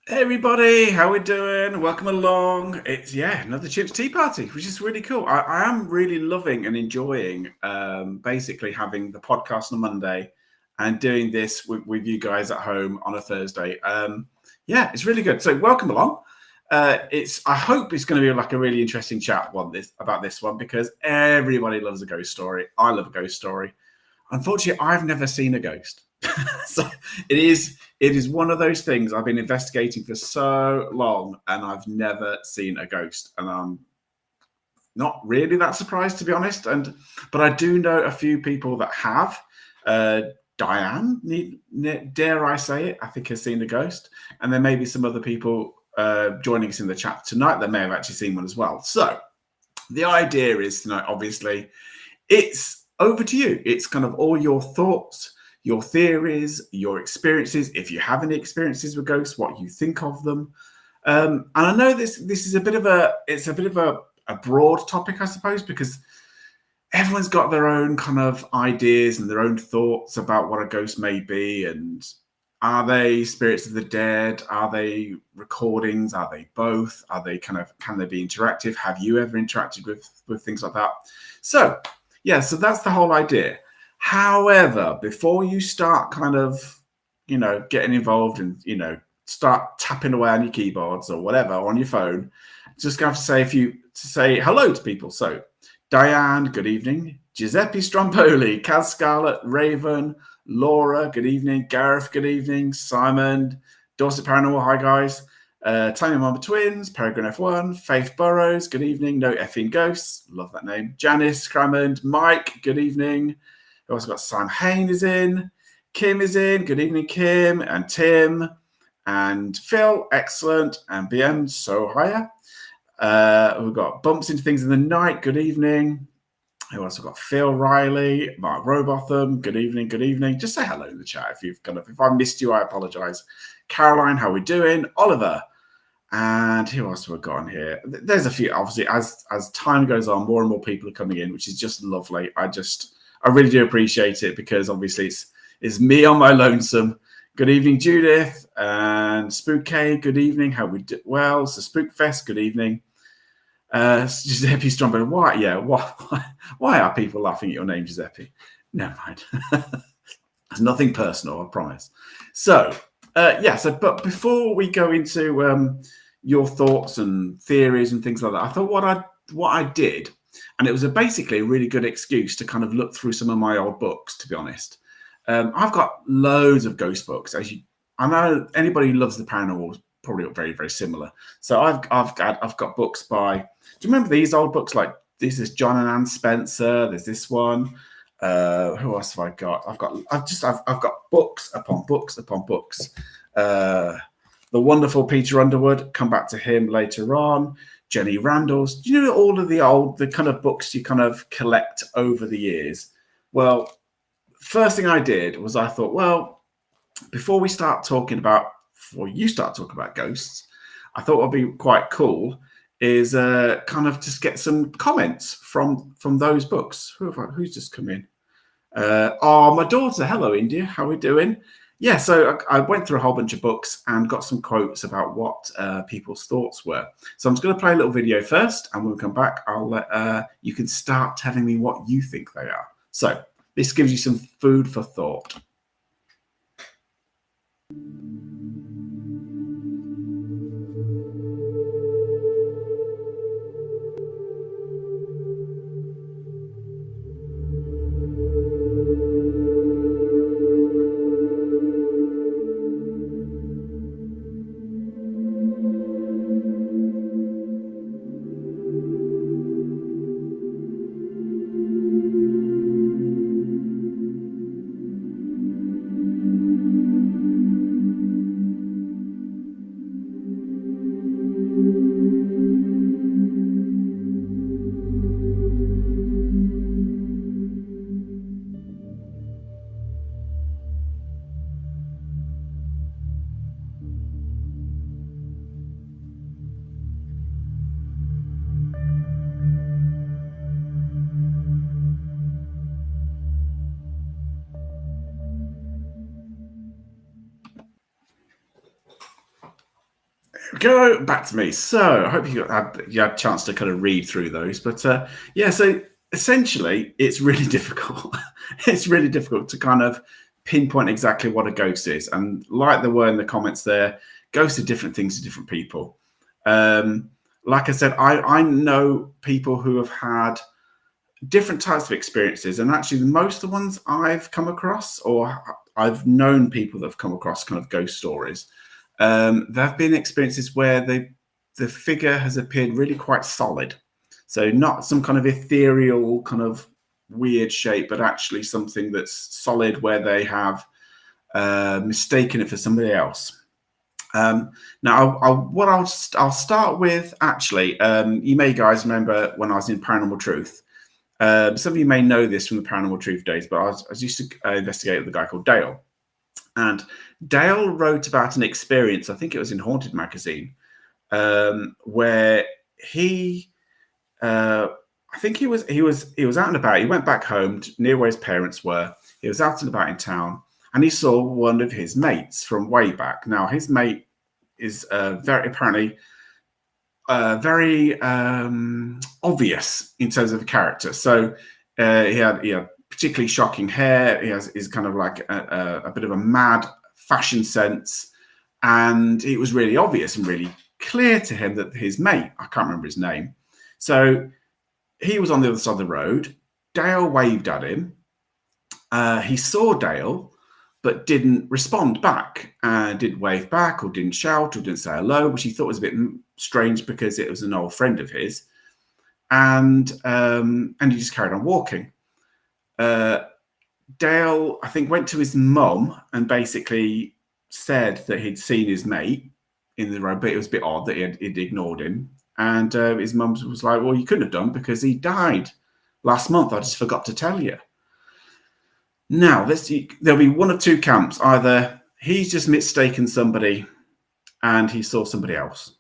Hey everybody, how we doing? Welcome along. It's another Chips Tea Party, which is really cool. I am really loving and enjoying basically having the podcast on a Monday and doing this with you guys at home on a Thursday. It's really good. So welcome along. I hope it's going to be like a really interesting chat about this one because everybody loves a ghost story. I love a ghost story. Unfortunately, I've never seen a ghost. So it is one of those things I've been investigating for so long and I've never seen a ghost. And I'm not really that surprised, to be honest. But I do know a few people that have. Diane, dare I say it, I think has seen a ghost. And there may be some other people joining us in the chat tonight that may have actually seen one as well. So the idea is tonight, obviously, it's over to you. It's kind of all your thoughts, your theories, your experiences. If you have any experiences with ghosts, what you think of them. And I know this is a bit of a broad topic, I suppose, because everyone's got their own kind of ideas and their own thoughts about what a ghost may be. And are they spirits of the dead? Are they recordings? Are they both? Are they can they be interactive? Have you ever interacted with things like that? So that's the whole idea. However, before you start kind of, getting involved and, start tapping away on your keyboards or whatever on your phone, just going to say hello to people. So Diane, good evening. Giuseppe Stromboli, Kaz Scarlett, Raven, Laura, good evening. Gareth, good evening. Simon, Dorset Paranormal, hi guys. Tiny Mama Twins, Peregrine F1, Faith Burrows, good evening. No effing ghosts, love that name. Janice Crammond, Mike, good evening. We also got Sam Hain is in. Kim is in, good evening, Kim. And Tim and Phil, excellent. And BM, so hiya. We've got Bumps into Things in the Night, good evening. Who else? We've got Phil Riley, Mark Robotham, good evening, good evening. Just say hello in the chat if I missed you, I apologize. Caroline, how are we doing? Oliver, and who else have we got on here? There's a few, obviously, as time goes on, more and more people are coming in, which is just lovely. I really do appreciate it because obviously it's me on my lonesome. Good evening, Judith, and Spook K, good evening. How we do? Well, so Spookfest, good evening. Giuseppe Stromberg, why are people laughing at your name, Giuseppe? Never mind. It's nothing personal, I promise. But before we go into your thoughts and theories and things like that, I thought what I did, and it was basically a really good excuse to kind of look through some of my old books, to be honest. I've got loads of ghost books. I know anybody who loves the paranormal is probably very, very similar. So I've got books by. Do you remember these old books? Like this is John and Anne Spencer. There's this one. Who else have I got? I've got books upon books upon books. The wonderful Peter Underwood. Come back to him later on. Jenny Randall's. Do you know all of the kind of books you kind of collect over the years? Well, first thing I did was I thought, well, before you start talking about ghosts, I thought what would be quite cool is kind of just get some comments from those books. Who's just come in? My daughter. Hello, India. How are we doing? Yeah, so I went through a whole bunch of books and got some quotes about what people's thoughts were. So I'm just going to play a little video first, and when we come back, I'll let you can start telling me what you think they are. So this gives you some food for thought. go back to me. So I hope you had a chance to kind of read through those. But yeah, so essentially, it's really difficult. It's really difficult to kind of pinpoint exactly what a ghost is. And like there were in the comments there, ghosts are different things to different people. Like I said, I know people who have had different types of experiences, and actually most of the ones I've come across, or I've known people that have come across kind of ghost stories, there have been experiences where the figure has appeared really quite solid, so not some kind of ethereal kind of weird shape, but actually something that's solid where they have mistaken it for somebody else. Now, I'll start with actually. You may guys remember when I was in Paranormal Truth. Some of you may know this from the Paranormal Truth days, but I was used to investigate with a guy called Dale. And Dale wrote about an experience, I think it was in Haunted magazine, where he, I think he was out and about. He went back home near where his parents were. He was out and about in town, and he saw one of his mates from way back. Now, his mate is very apparently very obvious in terms of the character. So he had particularly shocking hair. He's kind of like a bit of a mad fashion sense, and it was really obvious and really clear to him that his mate, I can't remember his name, so he was on the other side of the road. Dale waved at him. He saw Dale, but didn't respond back, didn't wave back, or didn't shout, or didn't say hello, which he thought was a bit strange because it was an old friend of his. And he just carried on walking. Dale, I think, went to his mum and basically said that he'd seen his mate in the road, but it was a bit odd that he'd ignored him. And his mum was like, well, you couldn't have done because he died last month. I just forgot to tell you. Now, there'll be one of two camps. Either he's just mistaken somebody and he saw somebody else,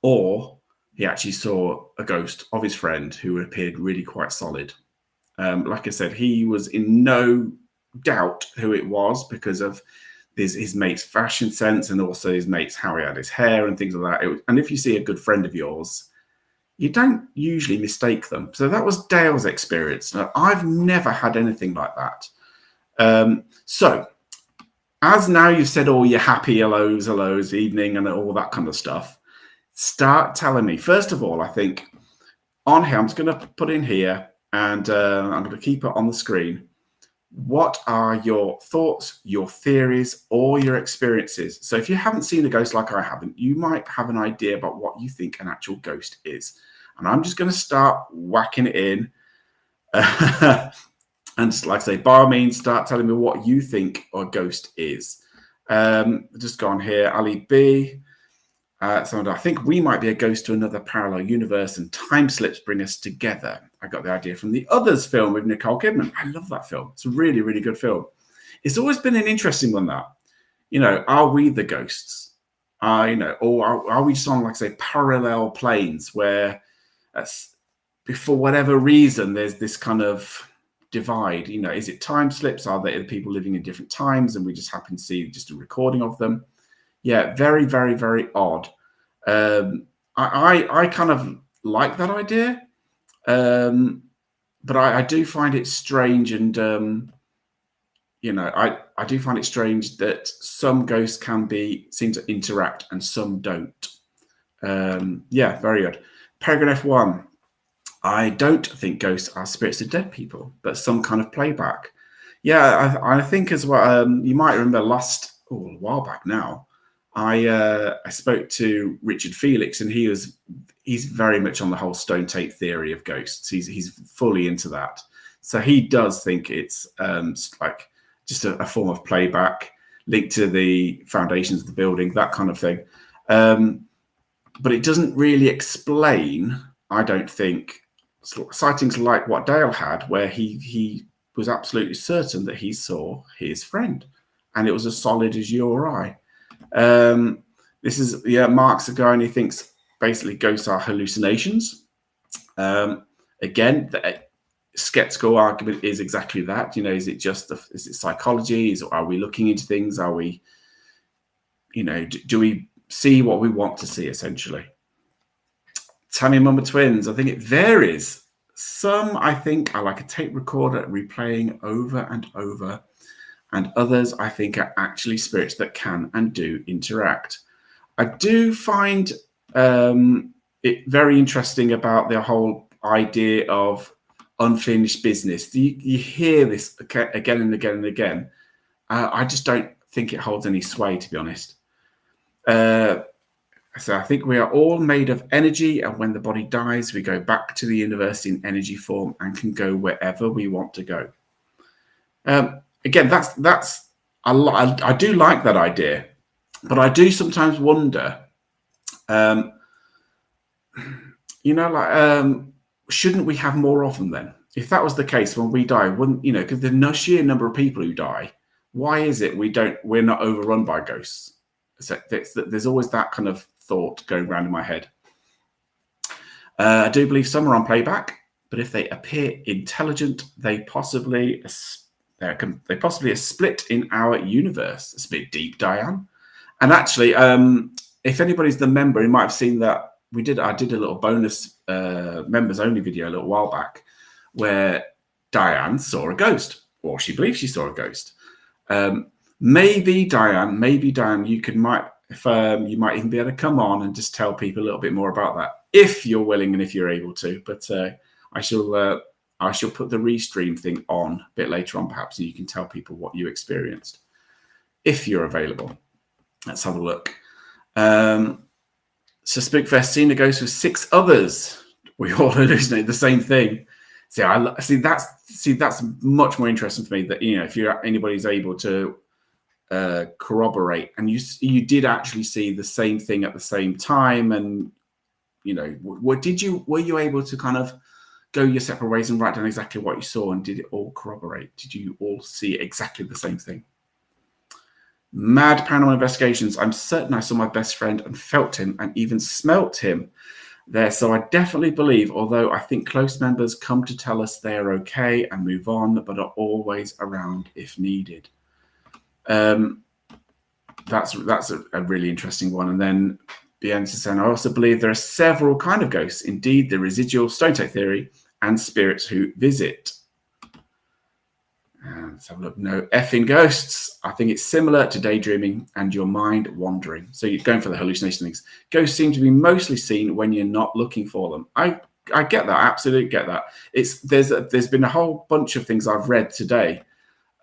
or he actually saw a ghost of his friend who appeared really quite solid. Like I said, he was in no doubt who it was because of his mate's fashion sense, and also his mate's how he had his hair and things like that. And if you see a good friend of yours, you don't usually mistake them. So that was Dale's experience. Now, I've never had anything like that. So as now you've said all your happy hellos, evening, and all that kind of stuff, start telling me. First of all, I think on here, I'm just going to put in here, and I'm going to keep it on the screen. What are your thoughts, your theories, or your experiences? So if you haven't seen a ghost like I haven't, you might have an idea about what you think an actual ghost is. And I'm just going to start whacking it in. And just, like I say, by all means, start telling me what you think a ghost is. Just go on here, Ali B. So I think we might be a ghost to another parallel universe, and time slips bring us together. I got the idea from the Others film with Nicole Kidman. I love that film. It's a really, really good film. It's always been an interesting one, that, are we the ghosts? Or are we just on, like I say, parallel planes where for whatever reason there's this kind of divide? Is it time slips? Are there people living in different times and we just happen to see just a recording of them? Yeah, very, very, very odd. I kind of like that idea, but I do find it strange, and I do find it strange that some ghosts seem to interact and some don't. Yeah, very good. Paragraph 1. I don't think ghosts are spirits of dead people, but some kind of playback. Yeah, I think as well. You might remember a while back now, I spoke to Richard Felix, and he's very much on the whole stone tape theory of ghosts. He's fully into that. So he does think it's like just a form of playback linked to the foundations of the building, that kind of thing. But it doesn't really explain, I don't think, sightings like what Dale had, where he was absolutely certain that he saw his friend, and it was as solid as you or I. This is Mark's a guy, and he thinks basically ghosts are hallucinations. Again, the skeptical argument is exactly that. Is it is it psychology? Are we looking into things? Are we, do we see what we want to see, essentially. Tammy Mama Twins, I think it varies. Some, I think, are like a tape recorder replaying over and over. And others, I think, are actually spirits that can and do interact. I do find it very interesting about the whole idea of unfinished business. You hear this again and again and again. I just don't think it holds any sway, to be honest. So I think we are all made of energy, and when the body dies, we go back to the universe in energy form and can go wherever we want to go. Again, that's I do like that idea, but I do sometimes wonder, shouldn't we have more of them then? If that was the case, when we die, wouldn't because the sheer number of people who die, why is it we're not overrun by ghosts? So there's always that kind of thought going around in my head. I do believe some are on playback, but if they appear intelligent, they possibly are split in our universe. It's a bit deep, Diane. And actually, if anybody's the member, you might have seen that I did a little bonus members only video a little while back where Diane saw a ghost, or she believes she saw a ghost. Maybe Diane, you might even be able to come on and just tell people a little bit more about that, if you're willing and if you're able to. But I shall put the restream thing on a bit later on, perhaps, so you can tell people what you experienced, if you're available. Let's have a look. So Spookfest, seen a ghost with 6 others. We all hallucinate the same thing. That's much more interesting for me. That if anybody's able to corroborate, and you did actually see the same thing at the same time, and were you able to kind of go your separate ways and write down exactly what you saw, and did it all corroborate? Did you all see exactly the same thing? Mad Paranormal Investigations. I'm certain I saw my best friend and felt him and even smelt him there. So I definitely believe, although I think close members come to tell us they're okay and move on, but are always around if needed. That's a really interesting one. And then Bianca saying, I also believe there are several kind of ghosts. Indeed, the residual stone tape theory and spirits who visit. And let's have a look. No effing ghosts. I think it's similar to daydreaming and your mind wandering. So you're going for the hallucination things. Ghosts seem to be mostly seen when you're not looking for them. I get that. Absolutely get that. There's been a whole bunch of things I've read today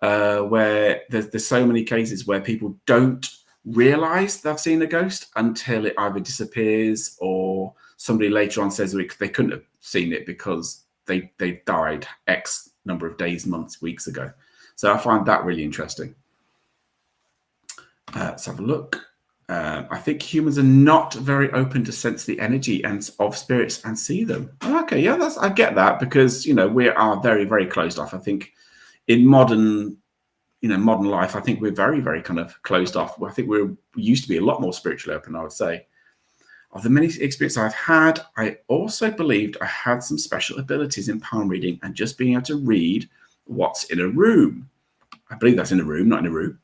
where there's so many cases where people don't realize they've seen a ghost until it either disappears or somebody later on says they couldn't have seen it because they died X number of days, months, weeks ago. So I find that really interesting. Let's have a look. I think humans are not very open to sense the energy of spirits and see them. Okay, yeah, I get that, because we are very, very closed off. I think in modern life, I think we're very, very kind of closed off. I think we used to be a lot more spiritually open, I would say. Of the many experiences I've had, I also believed I had some special abilities in palm reading and just being able to read what's in a room. I believe that's in a room, not in a room.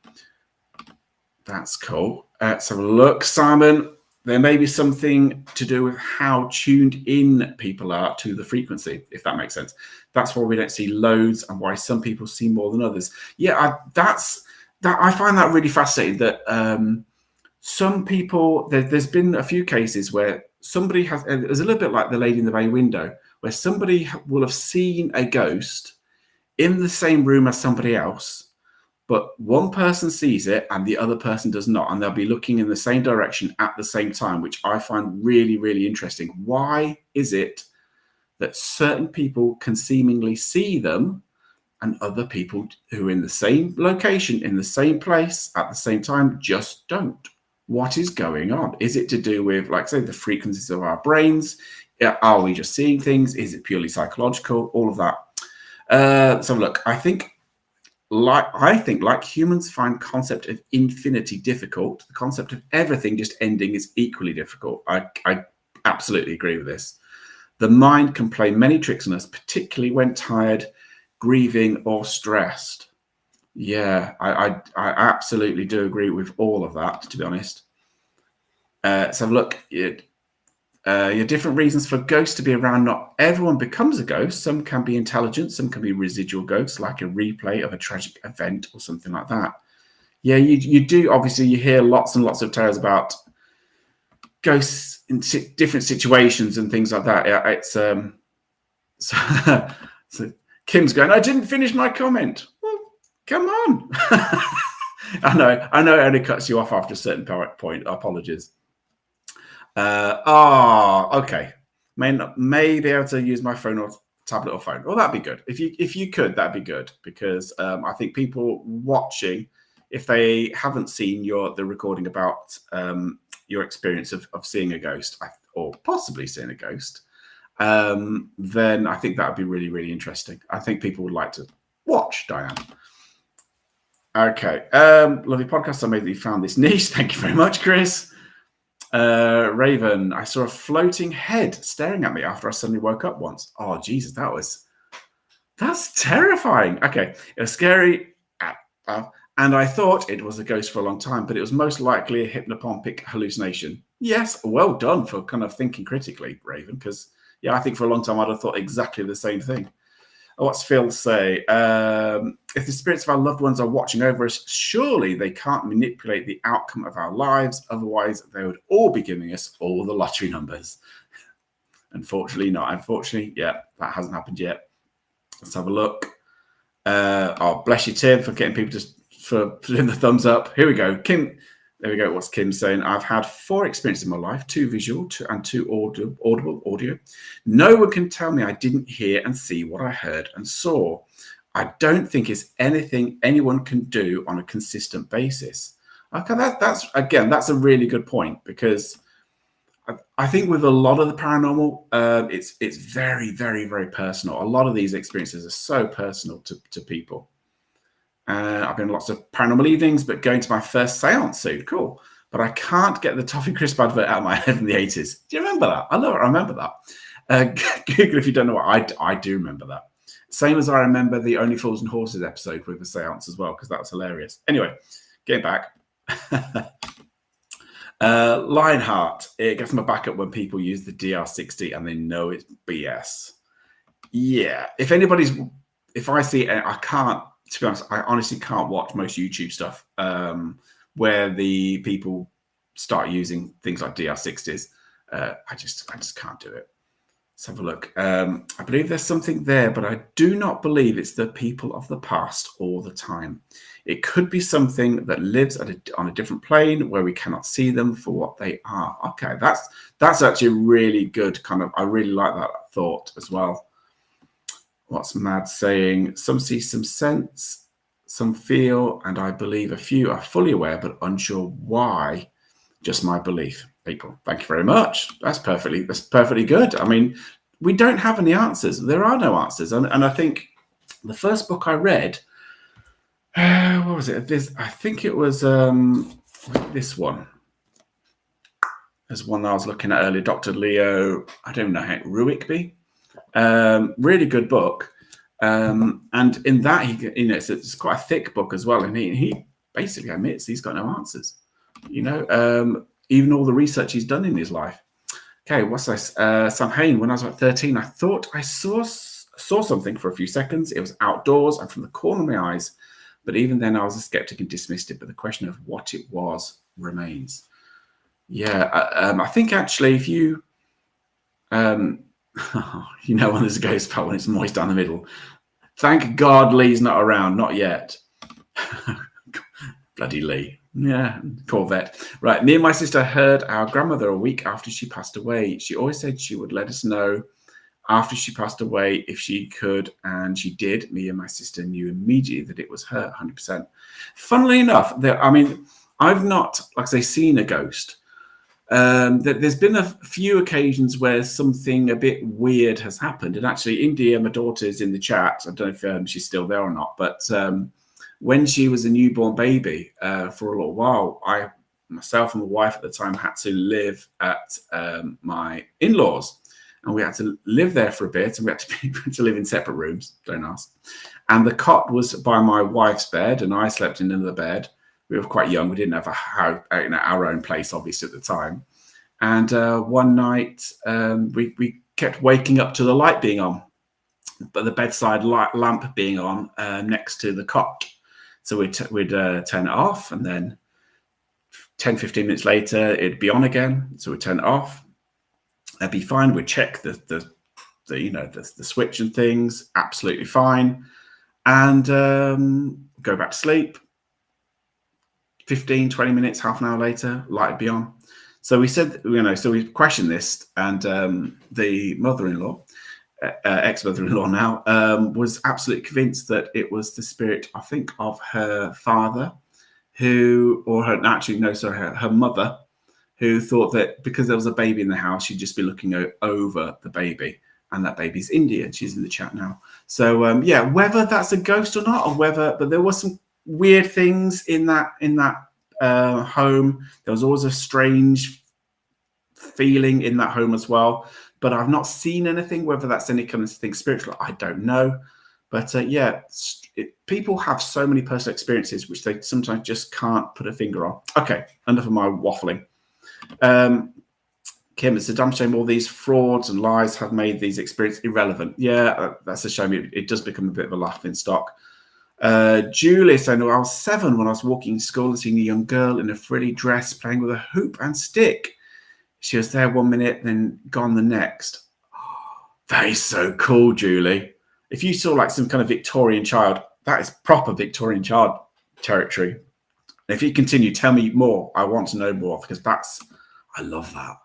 That's cool. Let's have a look. Simon, there may be something to do with how tuned in people are to the frequency, if that makes sense. That's why we don't see loads and why some people see more than others. Yeah, I find that really fascinating that some people, there's been a few cases where somebody has, it's a little bit like the lady in the bay window, where somebody will have seen a ghost in the same room as somebody else, but one person sees it and the other person does not, and they'll be looking in the same direction at the same time, which I find really, really interesting. Why is it that certain people can seemingly see them and other people who are in the same location, in the same place at the same time, just don't? What is going on? Is it to do with, like, say, the frequencies of our brains? Are we just seeing things? Is it purely psychological? All of that. So look, I think like humans find concept of infinity difficult, the concept of everything just ending is equally difficult. I absolutely agree with this. The mind can play many tricks on us, particularly when tired, grieving, or stressed. Yeah, I absolutely do agree with all of that, to be honest. Let's have a look. Your different reasons for ghosts to be around. Not everyone becomes a ghost. Some can be intelligent. Some can be residual ghosts, like a replay of a tragic event or something like that. Yeah, you do. Obviously, you hear lots and lots of tales about ghosts in different situations and things like that. Yeah, it's so Kim's going, I didn't finish my comment. Well, come on. I know it only cuts you off after a certain point. Apologies. Okay. May be able to use my phone or tablet or phone. Well, that'd be good. If you could, that'd be good, because I think people watching, if they haven't seen the recording about your experience of seeing a ghost or possibly seeing a ghost, then I think that would be really, really interesting. I think people would like to watch, Diane. Okay. Lovely podcast. I made that you found this niche. Thank you very much, Chris. Raven, I saw a floating head staring at me after I suddenly woke up once. Oh, Jesus, that's terrifying. Okay. It was scary. And I thought it was a ghost for a long time, but it was most likely a hypnopompic hallucination. Yes, well done for kind of thinking critically, Raven, because, yeah, I think for a long time I'd have thought exactly the same thing. What's Phil say? If the spirits of our loved ones are watching over us, surely they can't manipulate the outcome of our lives. Otherwise, they would all be giving us all the lottery numbers. Unfortunately not. Unfortunately, yeah, that hasn't happened yet. Let's have a look. Oh, bless you, Tim, for getting people for putting the thumbs up. Here we go. Kim, there we go. What's Kim saying? I've had 4 experiences in my life, 2 visual and 2 audible audio. No one can tell me I didn't hear and see what I heard and saw. I don't think it's anything anyone can do on a consistent basis. Okay, that's a really good point, because I think with a lot of the paranormal, it's very, very, very personal. A lot of these experiences are so personal to people. I've been to lots of paranormal evenings, but going to my first seance soon. Cool. But I can't get the Toffee Crisp advert out of my head from the 80s. Do you remember that? I remember that. Google if you don't know what. I do remember that. Same as I remember the Only Fools and Horses episode with the seance as well, because that was hilarious. Anyway, getting back. Lionheart, it gets my back up when people use the DR60 and they know it's BS. Yeah. If I see it, I can't. To be honest, I honestly can't watch most YouTube stuff where the people start using things like DR60s. I just can't do it. Let's have a look. I believe there's something there, but I do not believe it's the people of the past all the time. It could be something that lives on a different plane where we cannot see them for what they are. Okay, that's actually really good. I really like that thought as well. What's Mad saying? Some see some sense, some feel, and I believe a few are fully aware but unsure why. Just my belief. April, thank you very much. That's perfectly good. I mean, we don't have any answers. There are no answers. And I think the first book I read, what was it? I think it was this one. There's one that I was looking at earlier, Dr. Leo, I don't know how, Ruickby. Really good book. And in that, it's quite a thick book as well. And he basically admits he's got no answers. Even all the research he's done in his life. Okay, what's this? Sam Hain, when I was about 13, I thought I saw something for a few seconds. It was outdoors and from the corner of my eyes. But even then, I was a skeptic and dismissed it. But the question of what it was remains. Yeah, I think actually if you... when there's a ghost pal when it's moist down the middle. Thank God Lee's not around, not yet. Bloody Lee. Yeah, Corvette. Right, me and my sister heard our grandmother a week after she passed away. She always said she would let us know after she passed away if she could, and she did. Me and my sister knew immediately that it was her, 100%. Funnily enough, I've not, like I say, seen a ghost. There's been a few occasions where something a bit weird has happened. And actually, India, my daughter's in the chat. I don't know if she's still there or not. But when she was a newborn baby for a little while, myself and my wife at the time had to live at my in-laws. And we had to live there for a bit. And we had to live in separate rooms. Don't ask. And the cot was by my wife's bed. And I slept in another bed. we were quite young. We didn't have a house, our own place, obviously, at the time. And one night we kept waking up to the light being on, but the bedside lamp being on next to the cot. So we'd turn it off, and then 10, 15 minutes later, it'd be on again. So we'd turn it off. That'd be fine. We'd check the switch and things. Absolutely fine. And go back to sleep. 15, 20 minutes, half an hour later, light would be on. So we said, so we questioned this, and the mother-in-law, ex-mother-in-law now, was absolutely convinced that it was the spirit, I think, of her father, her mother, who thought that because there was a baby in the house, she'd just be looking over the baby, and that baby's Indian. She's in the chat now. So whether that's a ghost or not, but there was some weird things in that home. There was always a strange feeling in that home as well, but I've not seen anything. Whether that's any kind of thing spiritual, I don't know. But people have so many personal experiences which they sometimes just can't put a finger on. Okay, enough of my waffling. Kim, it's a damn shame all these frauds and lies have made these experiences irrelevant. Yeah, that's a shame. It does become a bit of a laughing stock. Julie saying, I was 7 when I was walking to school and seeing a young girl in a frilly dress playing with a hoop and stick. She was there 1 minute, then gone the next. Oh, that is so cool, Julie. If you saw like some kind of Victorian child, that is proper Victorian child territory. If you continue, tell me more. I want to know more, because I love that.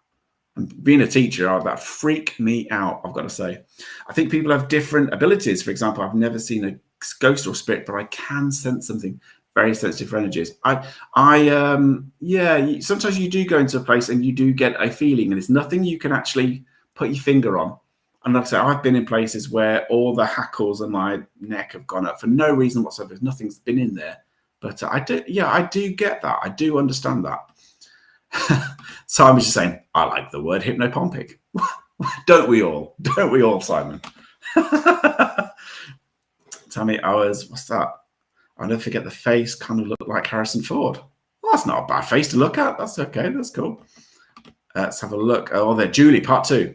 And being a teacher, that freak me out, I've got to say. I think people have different abilities. For example, I've never seen a ghost or spirit, but I can sense something. Very sensitive for energies. Sometimes you do go into a place and you do get a feeling, and it's nothing you can actually put your finger on. And like I said, I've been in places where all the hackles on my neck have gone up for no reason whatsoever. Nothing's been in there. But I do get that. I do understand that. Simon's just saying, I like the word hypnopompic. Don't we all? Don't we all, Simon? Tell me hours. What's that? I'll never forget the face kind of looked like Harrison Ford. Well, that's not a bad face to look at. That's okay. That's cool. Let's have a look. Oh, there, Julie, part 2.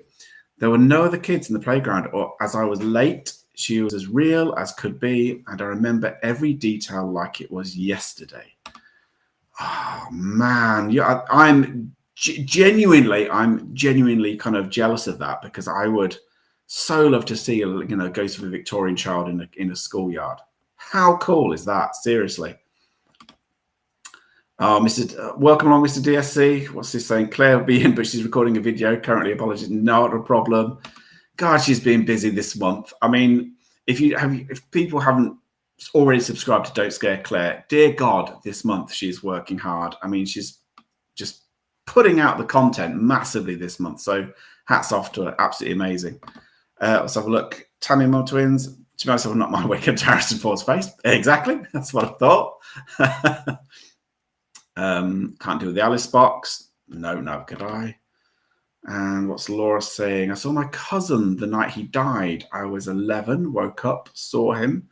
There were no other kids in the playground, or as I was late, she was as real as could be, and I remember every detail like it was yesterday. Oh, man. Yeah, I'm genuinely kind of jealous of that, because I would so love to see a ghost of a Victorian child in a schoolyard. How cool is that? Seriously. Welcome along, Mr. DSC. What's this saying? Claire will be in, but she's recording a video currently. Apologies, not a problem. God, she's been busy this month. I mean, if people haven't already subscribed to Don't Scare Claire, dear God, this month she's working hard. I mean, she's just putting out the content massively this month. So hats off to her. Absolutely amazing. Let's have a look. Tammy Mo Twins. To be honest, I'm not my wake up to Harrison Ford's face. Exactly. That's what I thought. Can't do the Alice box. No, could I? And what's Laura saying? I saw my cousin the night he died. I was 11, woke up, saw him,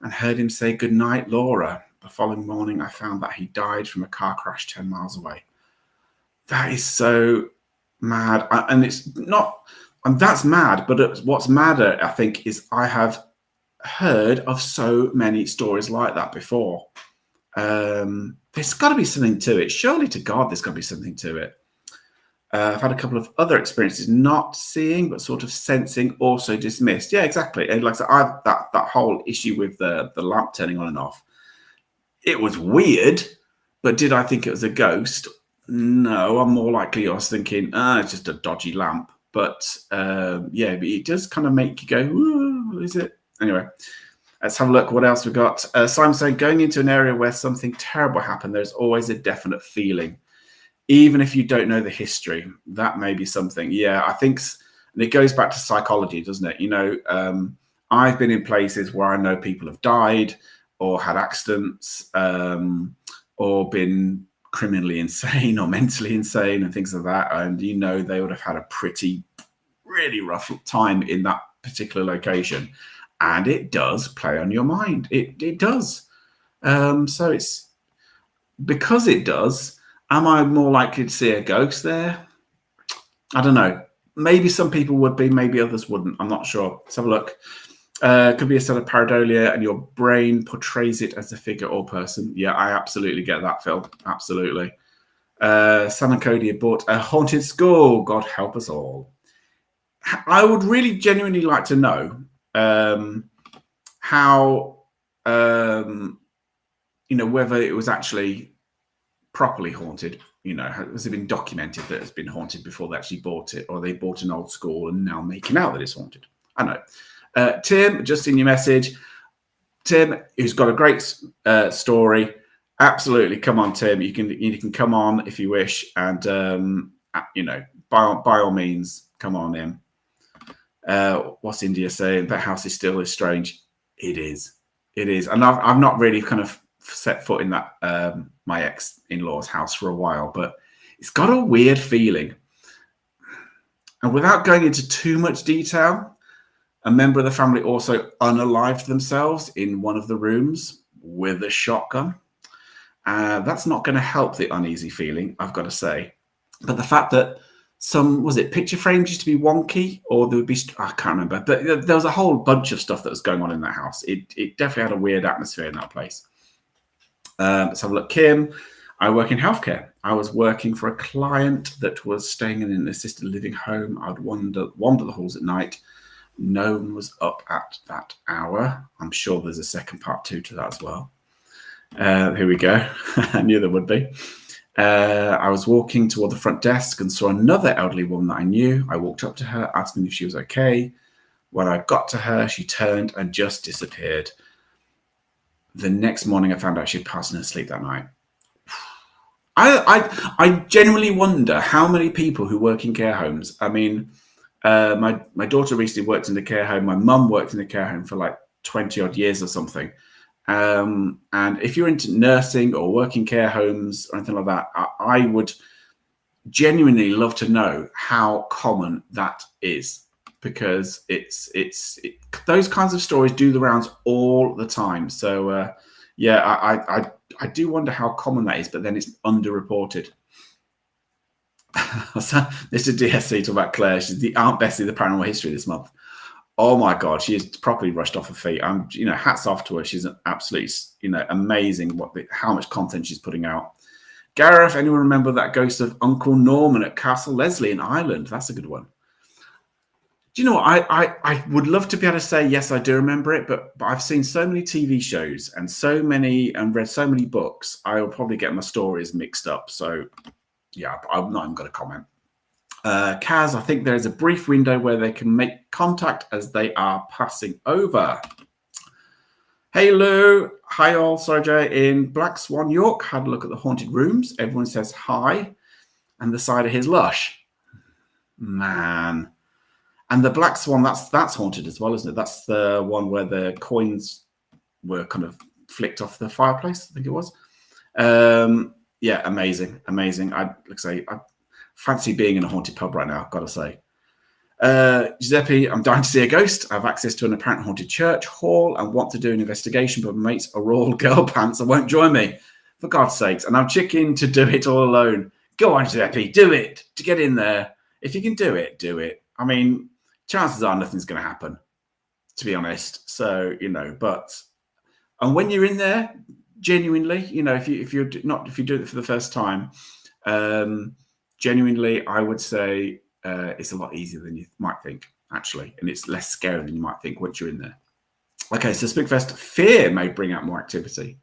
and heard him say good night, Laura. The following morning, I found that he died from a car crash 10 miles away. That is so mad. And it's not, and that's mad, but what's madder, I think, is I have heard of so many stories like that before. There's got to be something to it. Surely to God, there's got to be something to it. I've had a couple of other experiences, not seeing, but sort of sensing, also dismissed. Yeah, exactly. And like I said, that whole issue with the lamp turning on and off, it was weird, but did I think it was a ghost? No, I'm more likely I was thinking, it's just a dodgy lamp. But but it does kind of make you go, ooh, is it? Anyway, let's have a look. What else we got? Simon saying, going into an area where something terrible happened, there's always a definite feeling. Even if you don't know the history, that may be something. Yeah, I think, and it goes back to psychology, doesn't it? I've been in places where I know people have died or had accidents or been criminally insane or mentally insane and things like that. And, they would have had a really rough time in that particular location. And it does play on your mind. It does. So it's because it does, am I more likely to see a ghost there? I don't know. Maybe some people would be, maybe others wouldn't. I'm not sure. Let's have a look. Could be a set of pareidolia and your brain portrays it as a figure or person. Yeah, I absolutely get that, Phil. Absolutely. Sam and Cody have bought a haunted school. God help us all. I would really genuinely like to know how, whether it was actually properly haunted. Has it been documented that it's been haunted before they actually bought it, or they bought an old school and now making out that it's haunted? I don't know. Tim, just in your message. Tim, who's got a great story. Absolutely, come on, Tim. You can come on if you wish, and by all means, come on in. What's India saying? That house is still as strange. It is, and I've not really kind of set foot in that my ex-in-law's house for a while, but it's got a weird feeling. And without going into too much detail, a member of the family also unalived themselves in one of the rooms with a shotgun. That's not going to help the uneasy feeling, I've got to say. But the fact that picture frames used to be wonky, or there would be, I can't remember, but there was a whole bunch of stuff that was going on in that house. It definitely had a weird atmosphere in that place. Let's have a look. Kim, I work in healthcare. I was working for a client that was staying in an assisted living home. I'd wander the halls at night. No one was up at that hour. I'm sure there's a second part 2 to that as well. Here we go. I knew there would be. I was walking toward the front desk and saw another elderly woman that I knew. I walked up to her, asking if she was okay. When I got to her, she turned and just disappeared. The next morning, I found out she'd passed in her sleep that night. I genuinely wonder how many people who work in care homes. I mean, my daughter recently worked in the care home. My mum worked in the care home for like 20 odd years or something. And if you're into nursing or working care homes or anything like that, I would genuinely love to know how common that is, because those kinds of stories do the rounds all the time. So I do wonder how common that is, but then it's underreported. Mr. DSC talking about Claire. She's the Aunt Bessie of the Paranormal History this month. Oh my God, she is properly rushed off her feet. Hats off to her. She's an absolutely, amazing how much content she's putting out. Gareth, anyone remember that ghost of Uncle Norman at Castle Leslie in Ireland? That's a good one. Do you know what? I would love to be able to say, yes, I do remember it, but I've seen so many TV shows and read so many books, I will probably get my stories mixed up. So yeah, I'm not even going to comment. Kaz, I think there is a brief window where they can make contact as they are passing over. Hey Lou, hi all, Sergey in Black Swan, York. Had a look at the haunted rooms. Everyone says hi, and the side of his lush. Man. And the Black Swan, that's haunted as well, isn't it? That's the one where the coins were kind of flicked off the fireplace, I think it was. Yeah, amazing. I fancy being in a haunted pub right now, I've got to say. Giuseppe, I'm dying to see a ghost. I have access to an apparent haunted church hall and want to do an investigation, but my mates are all girl pants and won't join me. For God's sakes. And I'm chicken to do it all alone. Go on, Giuseppe, do it. To get in there. If you can do it, do it. I mean, chances are nothing's going to happen, to be honest. So, and when you're in there, genuinely, if you do it for the first time, genuinely, I would say it's a lot easier than you might think, actually, and it's less scary than you might think once you're in there. Okay, so Spookfest, fear may bring out more activity.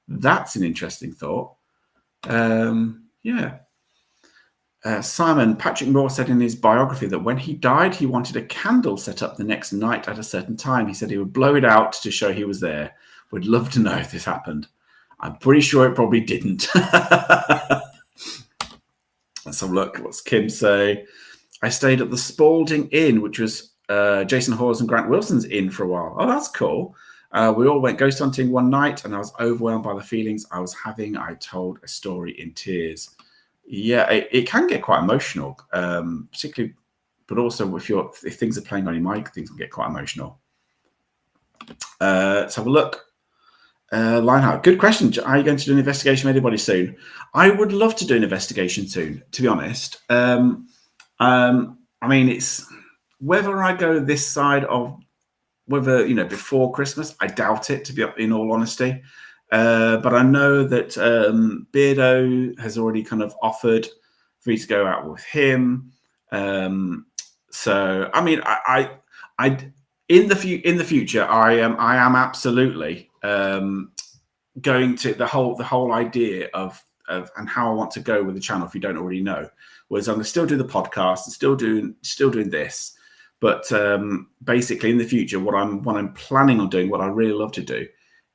That's an interesting thought. Yeah. Simon, Patrick Moore said in his biography that when he died, he wanted a candle set up the next night at a certain time. He said he would blow it out to show he was there. Would love to know if this happened. I'm pretty sure it probably didn't. Let's have a look. What's Kim say? I stayed at the Spalding Inn, which was Jason Hawes and Grant Wilson's inn for a while. Oh, that's cool. We all went ghost hunting one night, and I was overwhelmed by the feelings I was having. I told a story in tears. Yeah, it can get quite emotional, particularly, but also if things are playing on your mind, things can get quite emotional. Let's have a look. Lionheart, good question. Are you going to do an investigation of anybody soon? I would love to do an investigation soon, to be honest. I mean, it's whether I go this side of whether, before Christmas, I doubt it, to be in all honesty. But I know that Beardo has already kind of offered for me to go out with him. So, I mean, I in the future, I am absolutely going to the whole idea of and how I want to go with the channel. If you don't already know, was I'm going to still do the podcast and still doing this, but basically in the future, what I'm planning on doing, what I really love to do,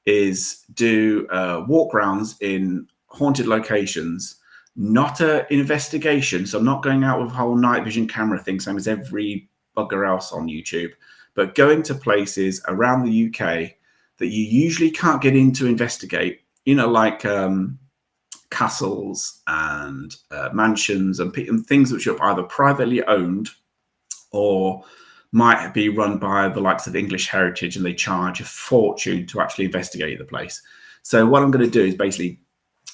is do walk rounds in haunted locations. Not an investigation, so I'm not going out with a whole night vision camera thing, same as every bugger else on YouTube, but going to places around the UK that you usually can't get in to investigate, like castles and mansions and things which are either privately owned or might be run by the likes of English Heritage, and they charge a fortune to actually investigate the place. So what I'm going to do is basically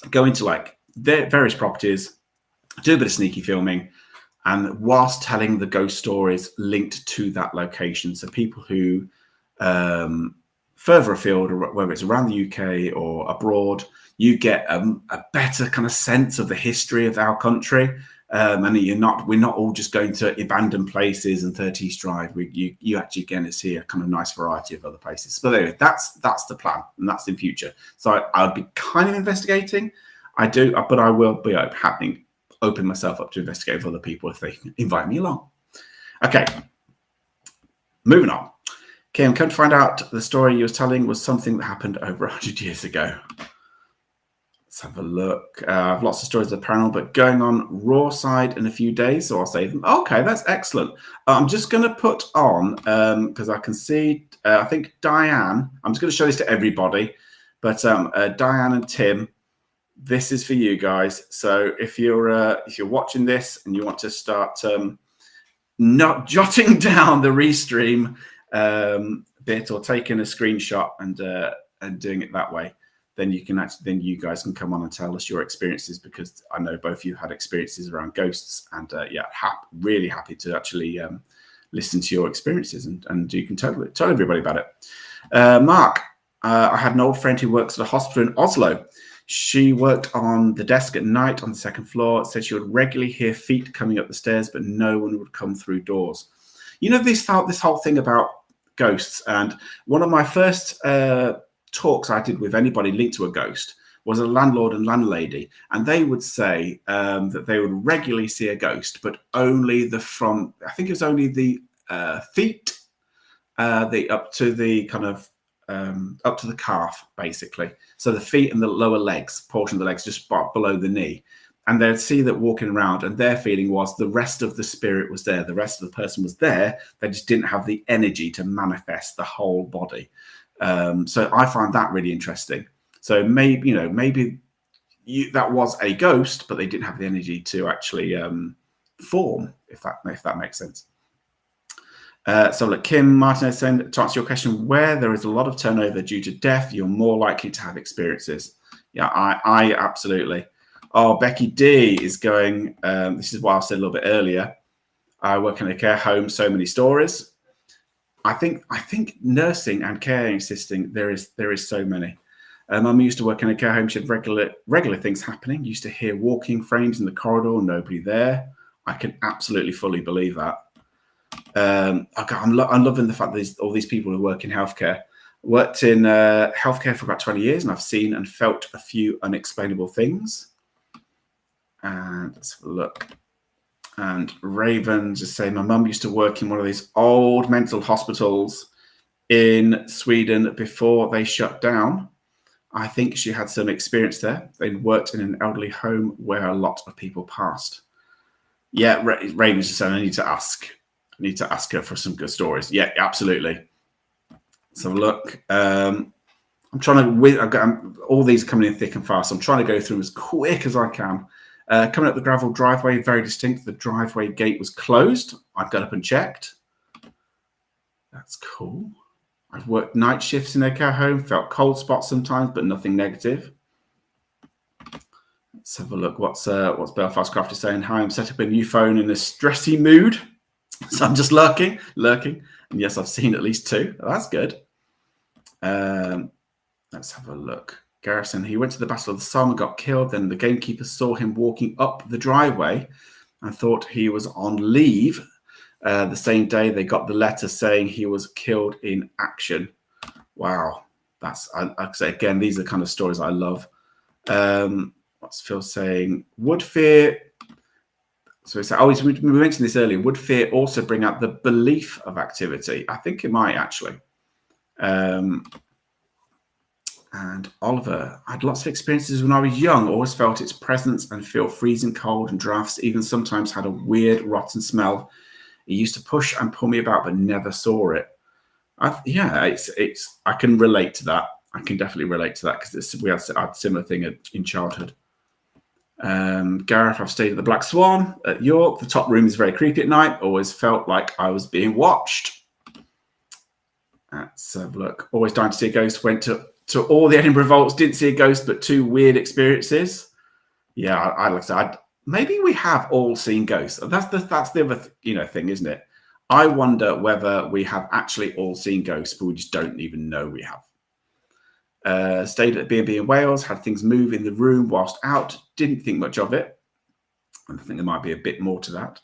go into like their various properties, do a bit of sneaky filming, and whilst telling the ghost stories linked to that location. So people who further afield, or whether it's around the UK or abroad, you get a better kind of sense of the history of our country. And we're not all just going to abandoned places and 30 East Drive. You actually get to see a kind of nice variety of other places. But anyway, that's the plan, and that's in future. So I'll be kind of investigating. But I will be open myself up to investigate with other people if they invite me along. Okay, moving on. Kim, come to find out the story you were telling was something that happened over 100 years ago. Let's have a look. I've lots of stories of the paranormal, but going on Raw side in a few days, so I'll save them. Okay, that's excellent. I'm just going to put on, because I can see, I think Diane, I'm just going to show this to everybody, but Diane and Tim, this is for you guys. So if you're watching this and you want to start not jotting down the restream bit or taking a screenshot and doing it that way, then you guys can come on and tell us your experiences, because I know both of you had experiences around ghosts, and really happy to actually listen to your experiences, and you can tell everybody about it. Mark, I had an old friend who works at a hospital in Oslo. She worked on the desk at night on the second floor. It said she would regularly hear feet coming up the stairs, but no one would come through doors. This whole thing about ghosts, and one of my first talks I did with anybody linked to a ghost was a landlord and landlady, and they would say that they would regularly see a ghost, but only the front. I think it was only the feet, up to the kind of up to the calf, basically. So the feet and the lower legs, portion of the legs, just below the knee. And they'd see that walking around, and their feeling was the rest of the spirit was there. The rest of the person was there. They just didn't have the energy to manifest the whole body. So I find that really interesting. So maybe that was a ghost, but they didn't have the energy to actually form, if that makes sense. So look, Kim Martinez saying, to answer your question, where there is a lot of turnover due to death, you're more likely to have experiences. Yeah, I absolutely. Oh, Becky D is going, this is what I said a little bit earlier. I work in a care home, so many stories. I think nursing and caring assisting, there is so many. Mum used to work in a care home. She had regular things happening. Used to hear walking frames in the corridor, nobody there. I can absolutely fully believe that. I'm loving the fact that all these people who work in healthcare. Worked in healthcare for about 20 years, and I've seen and felt a few unexplainable things. And let's have a look. And Raven just saying, my mum used to work in one of these old mental hospitals in Sweden before they shut down. I think she had some experience there. They worked in an elderly home where a lot of people passed. Yeah, Raven's just saying, I need to ask her for some good stories. Yeah, absolutely. So look, I'm trying to. I've got all these coming in thick and fast. I'm trying to go through as quick as I can. Coming up the gravel driveway, very distinct. The driveway gate was closed. I got up and checked. That's cool. I've worked night shifts in a care home, felt cold spots sometimes, but nothing negative. Let's have a look. What's Belfast Craft is saying? Hi, I'm setting up a new phone in a stressy mood. So I'm just lurking. And yes, I've seen at least 2. That's good. Let's have a look. Garrison, he went to the Battle of the Somme and got killed. Then the gamekeeper saw him walking up the driveway and thought he was on leave. The same day they got the letter saying he was killed in action. Wow. I say again, these are the kind of stories I love. What's Phil saying? Would fear... So we mentioned this earlier. Would fear also bring out the belief of activity? I think it might, actually. And Oliver, I had lots of experiences when I was young. Always felt its presence and feel freezing cold and drafts. Even sometimes had a weird, rotten smell. It used to push and pull me about, but never saw it. I can relate to that. I can definitely relate to that because we had a similar thing in childhood. Gareth, I've stayed at the Black Swan at York. The top room is very creepy at night. Always felt like I was being watched. Let's have a look. Always dying to see a ghost. Went to all the Edinburgh vaults. Didn't see a ghost, but 2 weird experiences. Yeah, I like I said, maybe we have all seen ghosts. That's the other thing, isn't it? I wonder whether we have actually all seen ghosts, but we just don't even know we have. Stayed at B&B in Wales, had things move in the room whilst out. Didn't think much of it. I think there might be a bit more to that.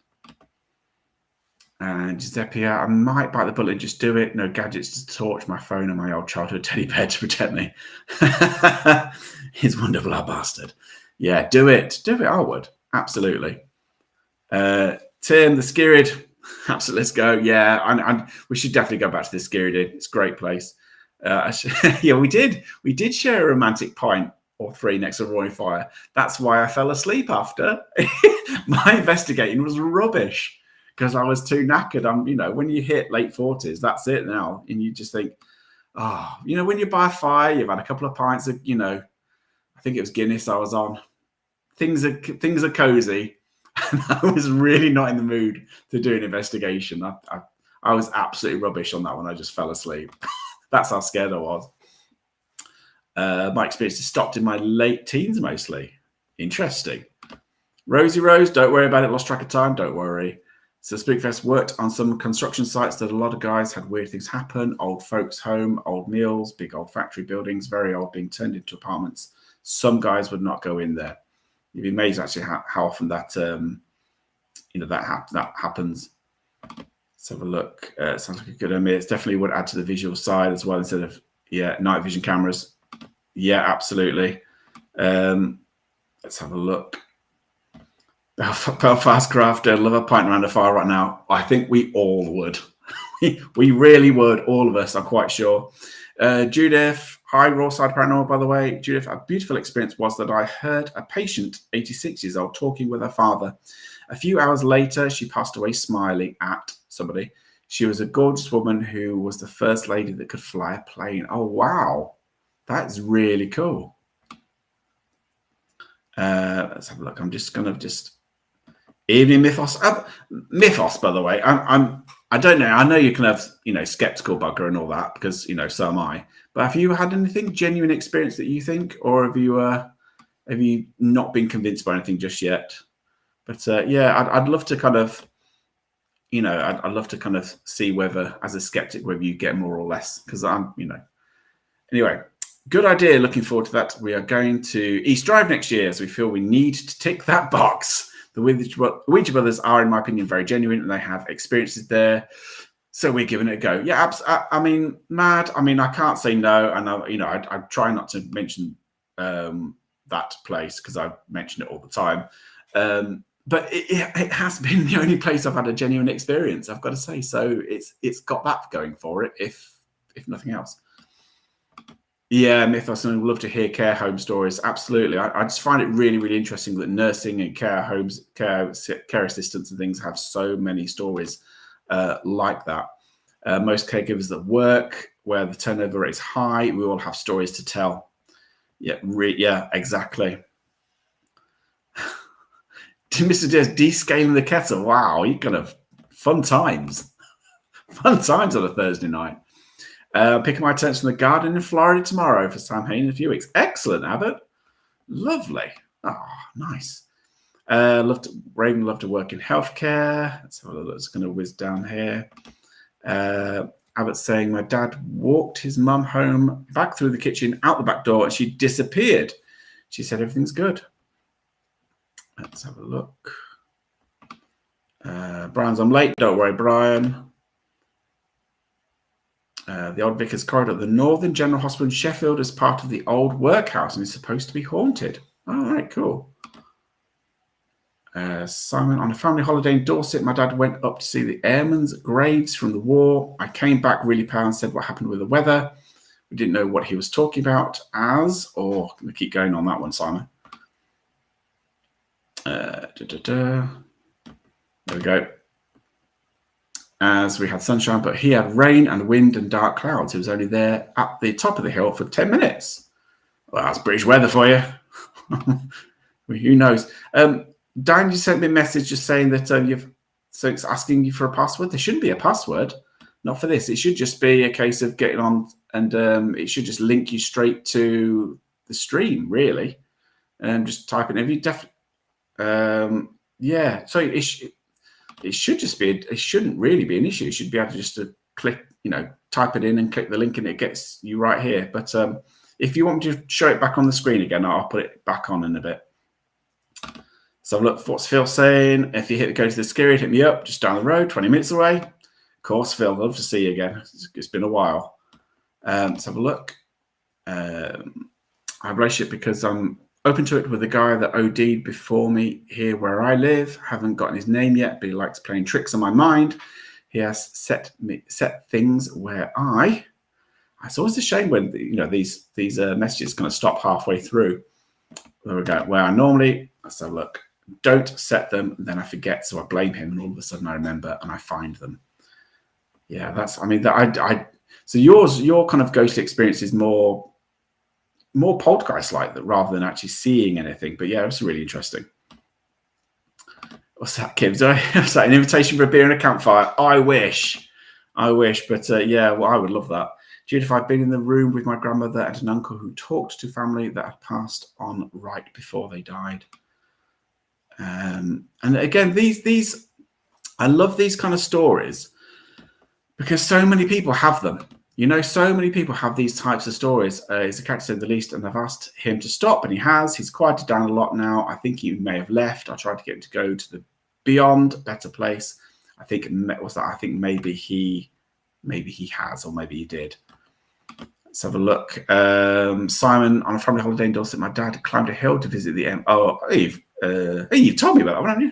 And Giuseppe, I might bite the bullet and just do it. No gadgets to torch my phone and my old childhood teddy bear to protect me. He's wonderful, our bastard. Yeah, do it. I would. Absolutely. Tim, the Skirrid. Absolutely, let's go. Yeah, we should definitely go back to the Skirrid. It's a great place. Yeah, we did share a romantic pint or 3 next to a roaring fire. That's why I fell asleep after. My investigating was rubbish because I was too knackered. When you hit late 40s, that's it now. And you just think, when you're by a fire, you've had a couple of pints of, I think it was Guinness I was on. Things are cozy. And I was really not in the mood to do an investigation. I was absolutely rubbish on that one. I just fell asleep. That's how scared I was. My experience has stopped in my late teens mostly. Interesting. Rosie Rose, don't worry about it. Lost track of time. Don't worry. So Spookfest worked on some construction sites that a lot of guys had weird things happen. Old folks' home, old mills, big old factory buildings, very old, being turned into apartments. Some guys would not go in there. You'd be amazed actually how often that that happens. Let's have a look. Sounds like a good idea. It definitely would add to the visual side as well instead of night vision cameras. Yeah, absolutely. Let's have a look. Belfast Craft, love a pint around a fire right now. I think we all would. We really would, all of us, I'm quite sure. Judith, hi, Raw Side Paranormal, by the way. Judith, a beautiful experience was that I heard a patient, 86 years old, talking with her father. A few hours later, she passed away smiling at somebody. She was a gorgeous woman who was the first lady that could fly a plane. Oh, wow. That's really cool. Let's have a look. I'm just going to Evening Mythos. Mythos, by the way. I don't know. I know you can have, skeptical bugger and all that because, so am I. But have you had anything genuine experience that you think, or have you not been convinced by anything just yet? But I'd love to kind of, I'd love to kind of see whether, as a skeptic, whether you get more or less. Because Anyway, good idea. Looking forward to that. We are going to East Drive next year, so we feel we need to tick that box. The Ouija Brothers are, in my opinion, very genuine, and they have experiences there. So we're giving it a go. Yeah, mad. I can't say no, and I try not to mention that place because I mention it all the time. But it has been the only place I've had a genuine experience, I've got to say. So it's got that going for it, if nothing else. Yeah, Mythos, and I'd love to hear care home stories. Absolutely. I just find it really, really interesting that nursing and care homes, care assistants and things have so many stories like that. Most caregivers that work where the turnover rate is high, we all have stories to tell. Yeah, exactly. Mr. Diaz, descaling the kettle. Wow, you're going to fun times. Fun times on a Thursday night. Picking my turns from the garden in Florida tomorrow for Sam Hain in a few weeks. Excellent, Abbott. Lovely. Oh, nice. Raven loved to work in healthcare. Let's have a look. It's going to whiz down here. Abbott's saying my dad walked his mum home back through the kitchen out the back door and she disappeared. She said everything's good. Let's have a look. Brian's, I'm late. Don't worry, Brian. The old vicar's corridor at the Northern General Hospital in Sheffield is part of the old workhouse and is supposed to be haunted. All right, cool. Simon, on a family holiday in Dorset, my dad went up to see the airmen's graves from the war. I came back really pale and said what happened with the weather. We didn't know what he was talking about or we keep going on that one, Simon. There we go. As we had sunshine, but he had rain and wind and dark clouds. He was only there at the top of the hill for 10 minutes. Well, that's British weather for you. Who knows? Dan, you sent me a message just saying that so it's asking you for a password. There shouldn't be a password, not for this. It should just be a case of getting on, and it should just link you straight to the stream, really. And just type in. If you yeah. So it should just be. It shouldn't really be an issue. You should be able to just click, type it in and click the link, and it gets you right here. But if you want me to show it back on the screen again, I'll put it back on in a bit. So look, what's Phil saying? If you go to the Skirrid, hit me up, just down the road, 20 minutes away. Of course, Phil, love to see you again. It's been a while. Let's have a look. I have a relationship because I'm open to it with a guy that OD'd before me here where I live. Haven't gotten his name yet, but he likes playing tricks on my mind. He has set things where it's always a shame when these messages kind of stop halfway through. There we go. Where I normally, let's have a look. Don't set them, and then I forget, so I blame him, and all of a sudden I remember and I find them. Yeah, so your kind of ghostly experience is more poltergeist-like that rather than actually seeing anything. But yeah, it's really interesting. What's that, Kim? What's that? An invitation for a beer and a campfire? I wish, but yeah, well, I would love that. Judith, I've been in the room with my grandmother and an uncle who talked to family that had passed on right before they died. And again, these I love these kind of stories because so many people have them. So many people have these types of stories. He's a character, to say the least, and I've asked him to stop, and he has. He's quieted down a lot now. I think he may have left. I tried to get him to go to the Beyond, better place. I think I think maybe he has, or maybe he did. Let's have a look. Simon, on a family holiday in Dorset, my dad climbed a hill to visit the M. Oh, you've told me about that one, haven't you?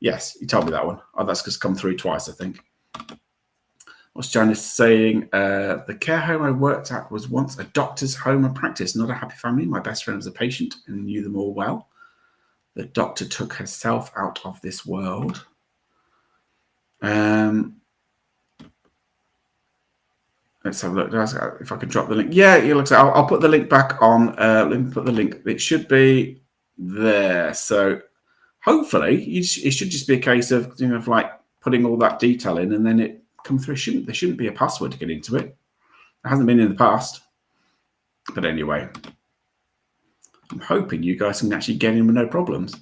Yes, you told me that one. Oh, that's just come through twice, I think. What's Janice saying? The care home I worked at was once a doctor's home and practice, not a happy family. My best friend was a patient and knew them all well. The doctor took herself out of this world. Let's have a look. If I can drop the link. Yeah, it looks like I'll put the link back on. Let me put the link. It should be there. So hopefully it should just be a case of like putting all that detail in and then it come through. There shouldn't be a password to get into it. It hasn't been in the past. But anyway, I'm hoping you guys can actually get in with no problems.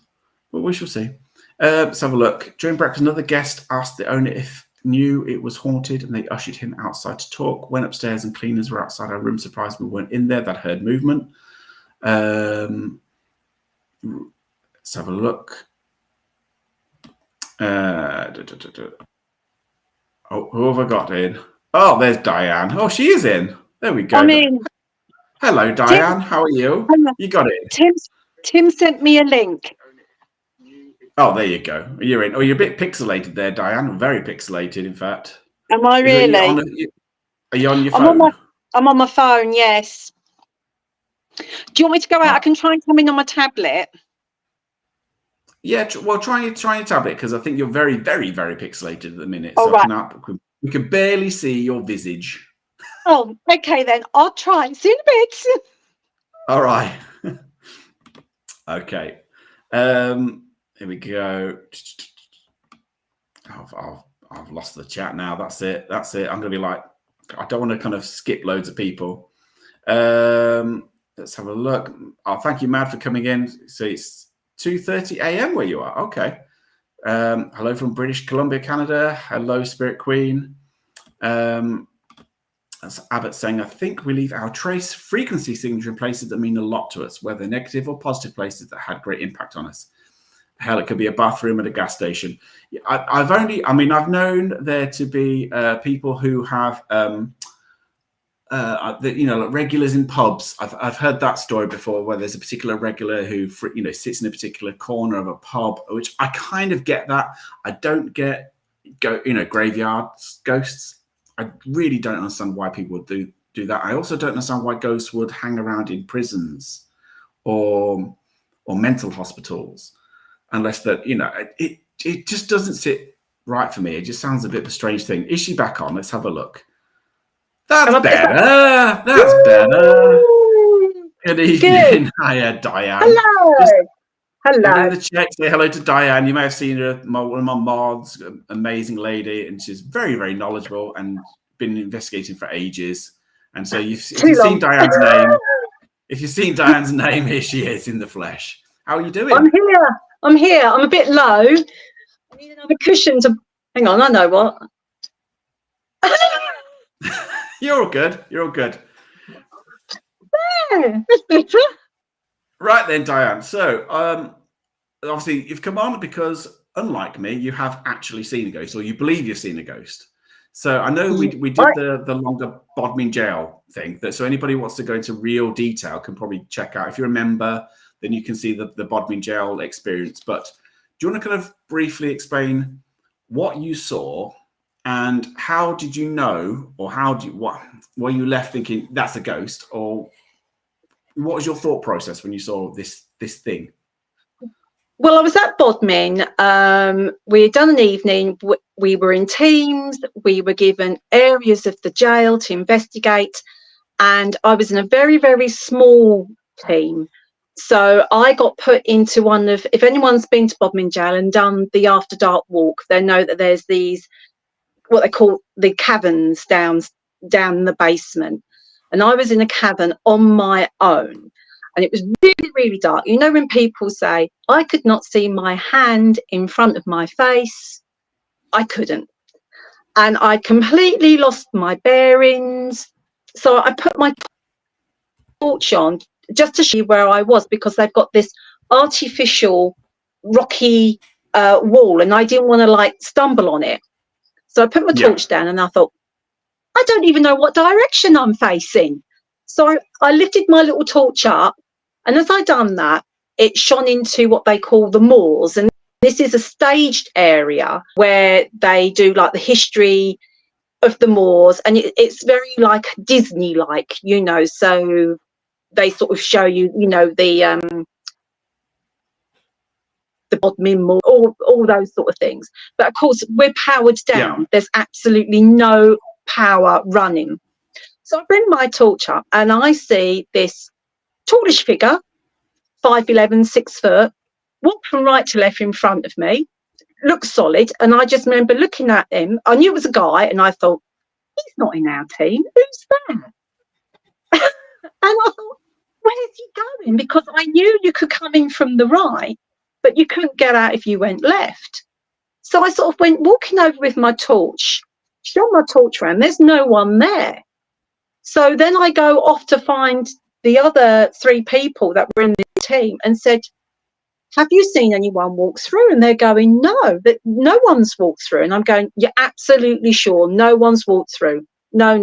But we shall see. Let's have a look. During breakfast, another guest asked the owner if knew it was haunted, and they ushered him outside to talk. Went upstairs, and cleaners were outside our room. Surprised we weren't in there. That heard movement. Let's have a look. Oh, who have I got in? Oh, there's Diane. Oh, she is in. There we go. I'm in. Hello, Diane. How are you? You got it. Tim sent me a link. Oh, there you go. You're in. Oh, you're a bit pixelated there, Diane. Very pixelated, in fact. Am I really? Are you on your phone? I'm on my phone, yes. Do you want me to go out? I can try and come in on my tablet. Yeah, well, try your tablet because I think you're very, very, very pixelated at the minute. Oh, so right. We can barely see your visage. Oh, okay then. I'll try and see in a bit. All right. Okay. Here we go. I've lost the chat now. That's it. I'm gonna be like, I don't want to kind of skip loads of people. Let's have a look. Oh, thank you, Mad, for coming in. So it's 2:30 a.m. where you are. Okay. Hello from British Columbia, Canada. Hello, Spirit Queen. That's Abbott saying, I think we leave our trace frequency signature in places that mean a lot to us, whether negative or positive places that had great impact on us. Hell, it could be a bathroom at a gas station. I've known there to be people who have, like regulars in pubs. I've heard that story before, where there's a particular regular who, sits in a particular corner of a pub, which I kind of get that. I don't get, graveyard ghosts. I really don't understand why people would do that. I also don't understand why ghosts would hang around in prisons or mental hospitals, unless that, it just doesn't sit right for me. It just sounds a bit of a strange thing. Is she back on? Let's have a look. That's better. That's better. Good evening. Hiya, Diane. Hello. Hello. In the chat, say hello to Diane. You may have seen her, one of my mods, amazing lady, and she's very, very knowledgeable and been investigating for ages. And so if you've seen Diane's name, here she is in the flesh. How are you doing? I'm here. I'm a bit low. I need another cushion to. Hang on, I know what. You're all good. Yeah. Right then, Diane. So, obviously, you've come on because, unlike me, you have actually seen a ghost, or you believe you've seen a ghost. So, I know we did the longer Bodmin jail thing. So, anybody who wants to go into real detail can probably check out. If you remember, then you can see the Bodmin jail experience. But do you want to kind of briefly explain what you saw and how did you know, or were you left thinking that's a ghost, or what was your thought process when you saw this thing? Well, I was at Bodmin. We had done an evening. We were in teams. We were given areas of the jail to investigate. And I was in a very, very small team. So I got put into one of, if anyone's been to Bodmin jail and done the after dark walk, they know that there's these, what they call the caverns down the basement. And I was in a cavern on my own, and it was really, really dark. You know, when people say, I could not see my hand in front of my face, I couldn't. And I completely lost my bearings. So I put my torch on just to see where I was, because they've got this artificial rocky wall, and I didn't want to stumble on it. So I put my torch down, and I thought, I don't even know what direction I'm facing. So I lifted my little torch up, and as I done that, it shone into what they call the moors. And this is a staged area where they do the history of the moors, and it's very Disney-like, so they sort of show you, the Bodmin Moor, all those sort of things. But of course, we're powered down. Yeah. There's absolutely no power running. So I bring my torch up, and I see this tallish figure, 5'11", 6 foot, walk from right to left in front of me, looks solid. And I just remember looking at him. I knew it was a guy, and I thought, he's not in our team. Who's that? And I thought, where is he going? Because I knew you could come in from the right, but you couldn't get out if you went left. So I sort of went walking over with my torch, shone my torch around. There's no one there. So then I go off to find the other 3 people that were in the team and said, have you seen anyone walk through? And they're going, no, that no one's walked through. And I'm going, you're absolutely sure no one's walked through? No.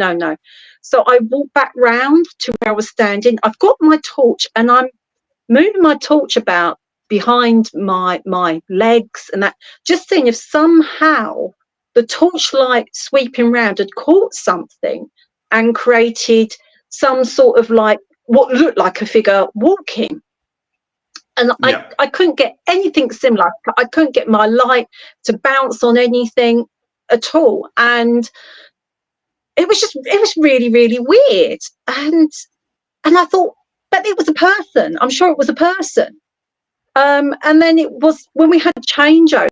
So I walked back round to where I was standing. I've got my torch, and I'm moving my torch about behind my legs, and that, just seeing if somehow the torchlight sweeping round had caught something and created some sort of what looked like a figure walking. And I couldn't get anything similar. I couldn't get my light to bounce on anything at all. And it was really, really weird. And I thought, but it was a person. I'm sure it was a person. And then it was when we had a changeover,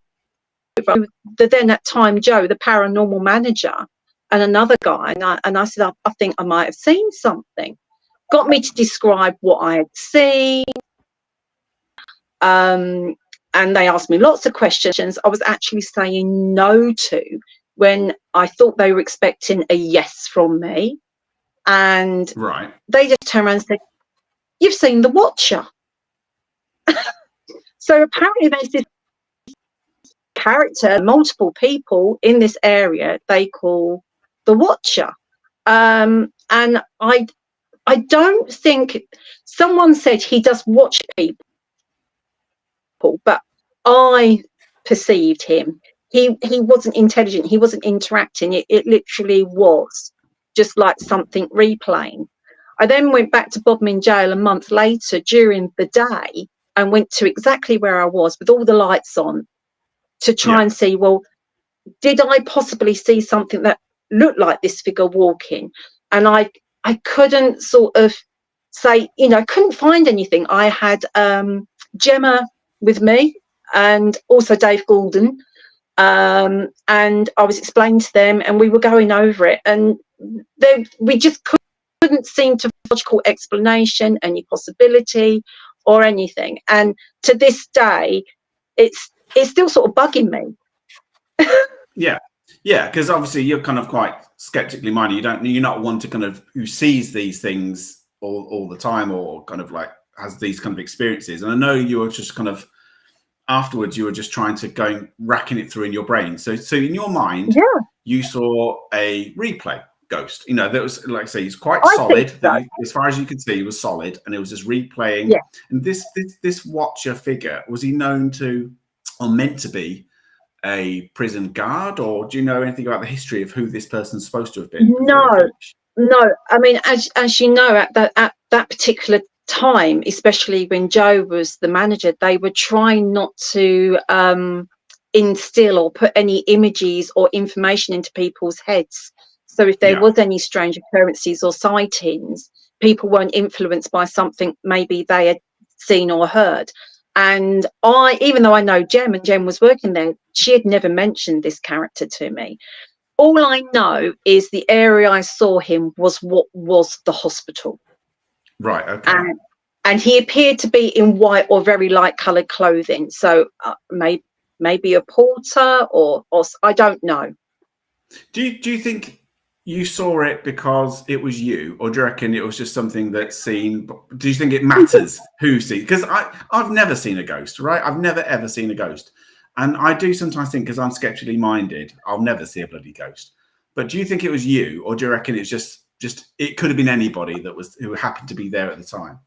the then at time Joe, the paranormal manager, and another guy, and I said, I think I might have seen something. Got me to describe what I had seen. And they asked me lots of questions I was actually saying no to, when I thought they were expecting a yes from me. And right. They just turned around and said, "You've seen the Watcher." So apparently there's this character, multiple people in this area they call the Watcher. And I don't think, someone said he does watch people, but I perceived him. He wasn't intelligent. He wasn't interacting. It literally was just like something replaying. I then went back to Bodmin Jail a month later during the day and went to exactly where I was with all the lights on to try and see, well, did I possibly see something that looked like this figure walking? And I couldn't sort of say, couldn't find anything. I had Gemma with me and also Dave Goulden, and I was explaining to them, and we were going over it, and we just couldn't seem to find a logical explanation, any possibility or anything. And to this day, it's still sort of bugging me. Yeah, because obviously you're kind of quite skeptically minded. You're not one to kind of who sees these things all the time, or kind of like has these kind of experiences. And I know you were just kind of afterwards, you were just trying to racking it through in your brain. So in your mind, you saw a replay ghost. That was, like I say, he's quite solid. So. As far as you could see, he was solid, and it was just replaying. Yeah. And this Watcher figure, was he known to, or meant to be, a prison guard, or do you know anything about the history of who this person's supposed to have been? No. I mean, as you know, at that particular time, especially when Joe was the manager, they were trying not to instill or put any images or information into people's heads. So if there was any strange occurrences or sightings, people weren't influenced by something maybe they had seen or heard. And even though I know Jem, and Jem was working there, she had never mentioned this character to me. All I know is the area I saw him was what was the hospital. Right, okay. And he appeared to be in white or very light coloured clothing. So maybe a porter or I don't know. Do you think you saw it because it was you, or do you reckon it was just something that's seen? Do you think it matters who sees? Because I've never seen a ghost, right? I've never ever seen a ghost, and I do sometimes think, because I'm skeptically minded, I'll never see a bloody ghost. But do you think it was you, or do you reckon it's just it could have been anybody who happened to be there at the time?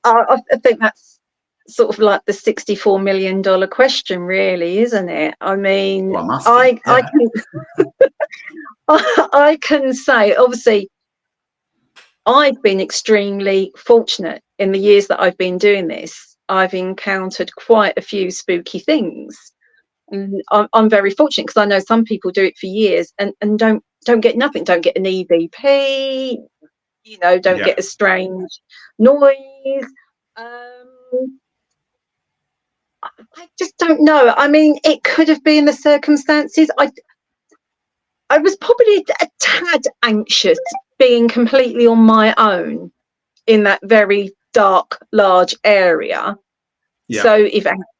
I think that's sort of like the $64 million question, really, isn't it? I mean, I can say, obviously, I've been extremely fortunate in the years that I've been doing this. I've encountered quite a few spooky things, and I'm very fortunate, because I know some people do it for years and don't get nothing, don't get an EVP, don't get a strange noise. I just don't know. I mean, it could have been the circumstances. I was probably a tad anxious being completely on my own in that very dark, large area. Yeah. So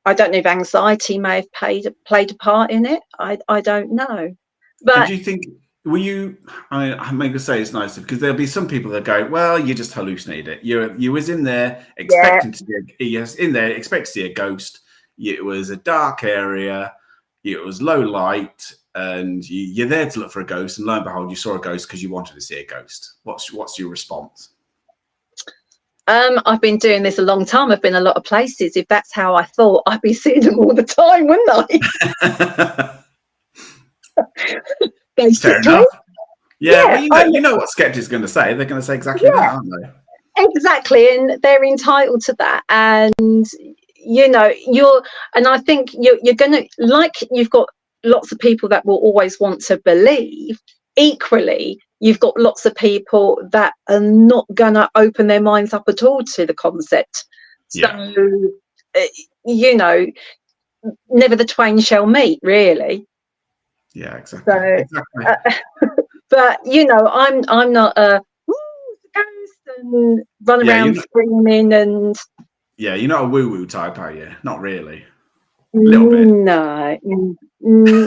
I don't know if anxiety may have played a part in it. I don't know. But do you think, were you? I'm going to say it's nice, because there'll be some people that go, well, you just hallucinated it. You was in there expecting to see a ghost. It was a dark area. It was low light. And you're there to look for a ghost, and lo and behold, you saw a ghost because you wanted to see a ghost. What's your response? I've been doing this a long time. I've been a lot of places. If that's how I thought, I'd be seeing them all the time, wouldn't I? Basically. Fair enough. Yeah, well, you know what skeptics are going to say. They're going to say exactly that, aren't they? Exactly, and they're entitled to that. And I think you're going to, like, you've got lots of people that will always want to believe. Equally, you've got lots of people that are not going to open their minds up at all to the concept. So, never the twain shall meet, really. Yeah, exactly. So, exactly. But you know, I'm not a "Woo, it's a ghost," and run Yeah, around screaming and. yeah, you're not a woo-woo type, are you? Not really. A little bit. No, no.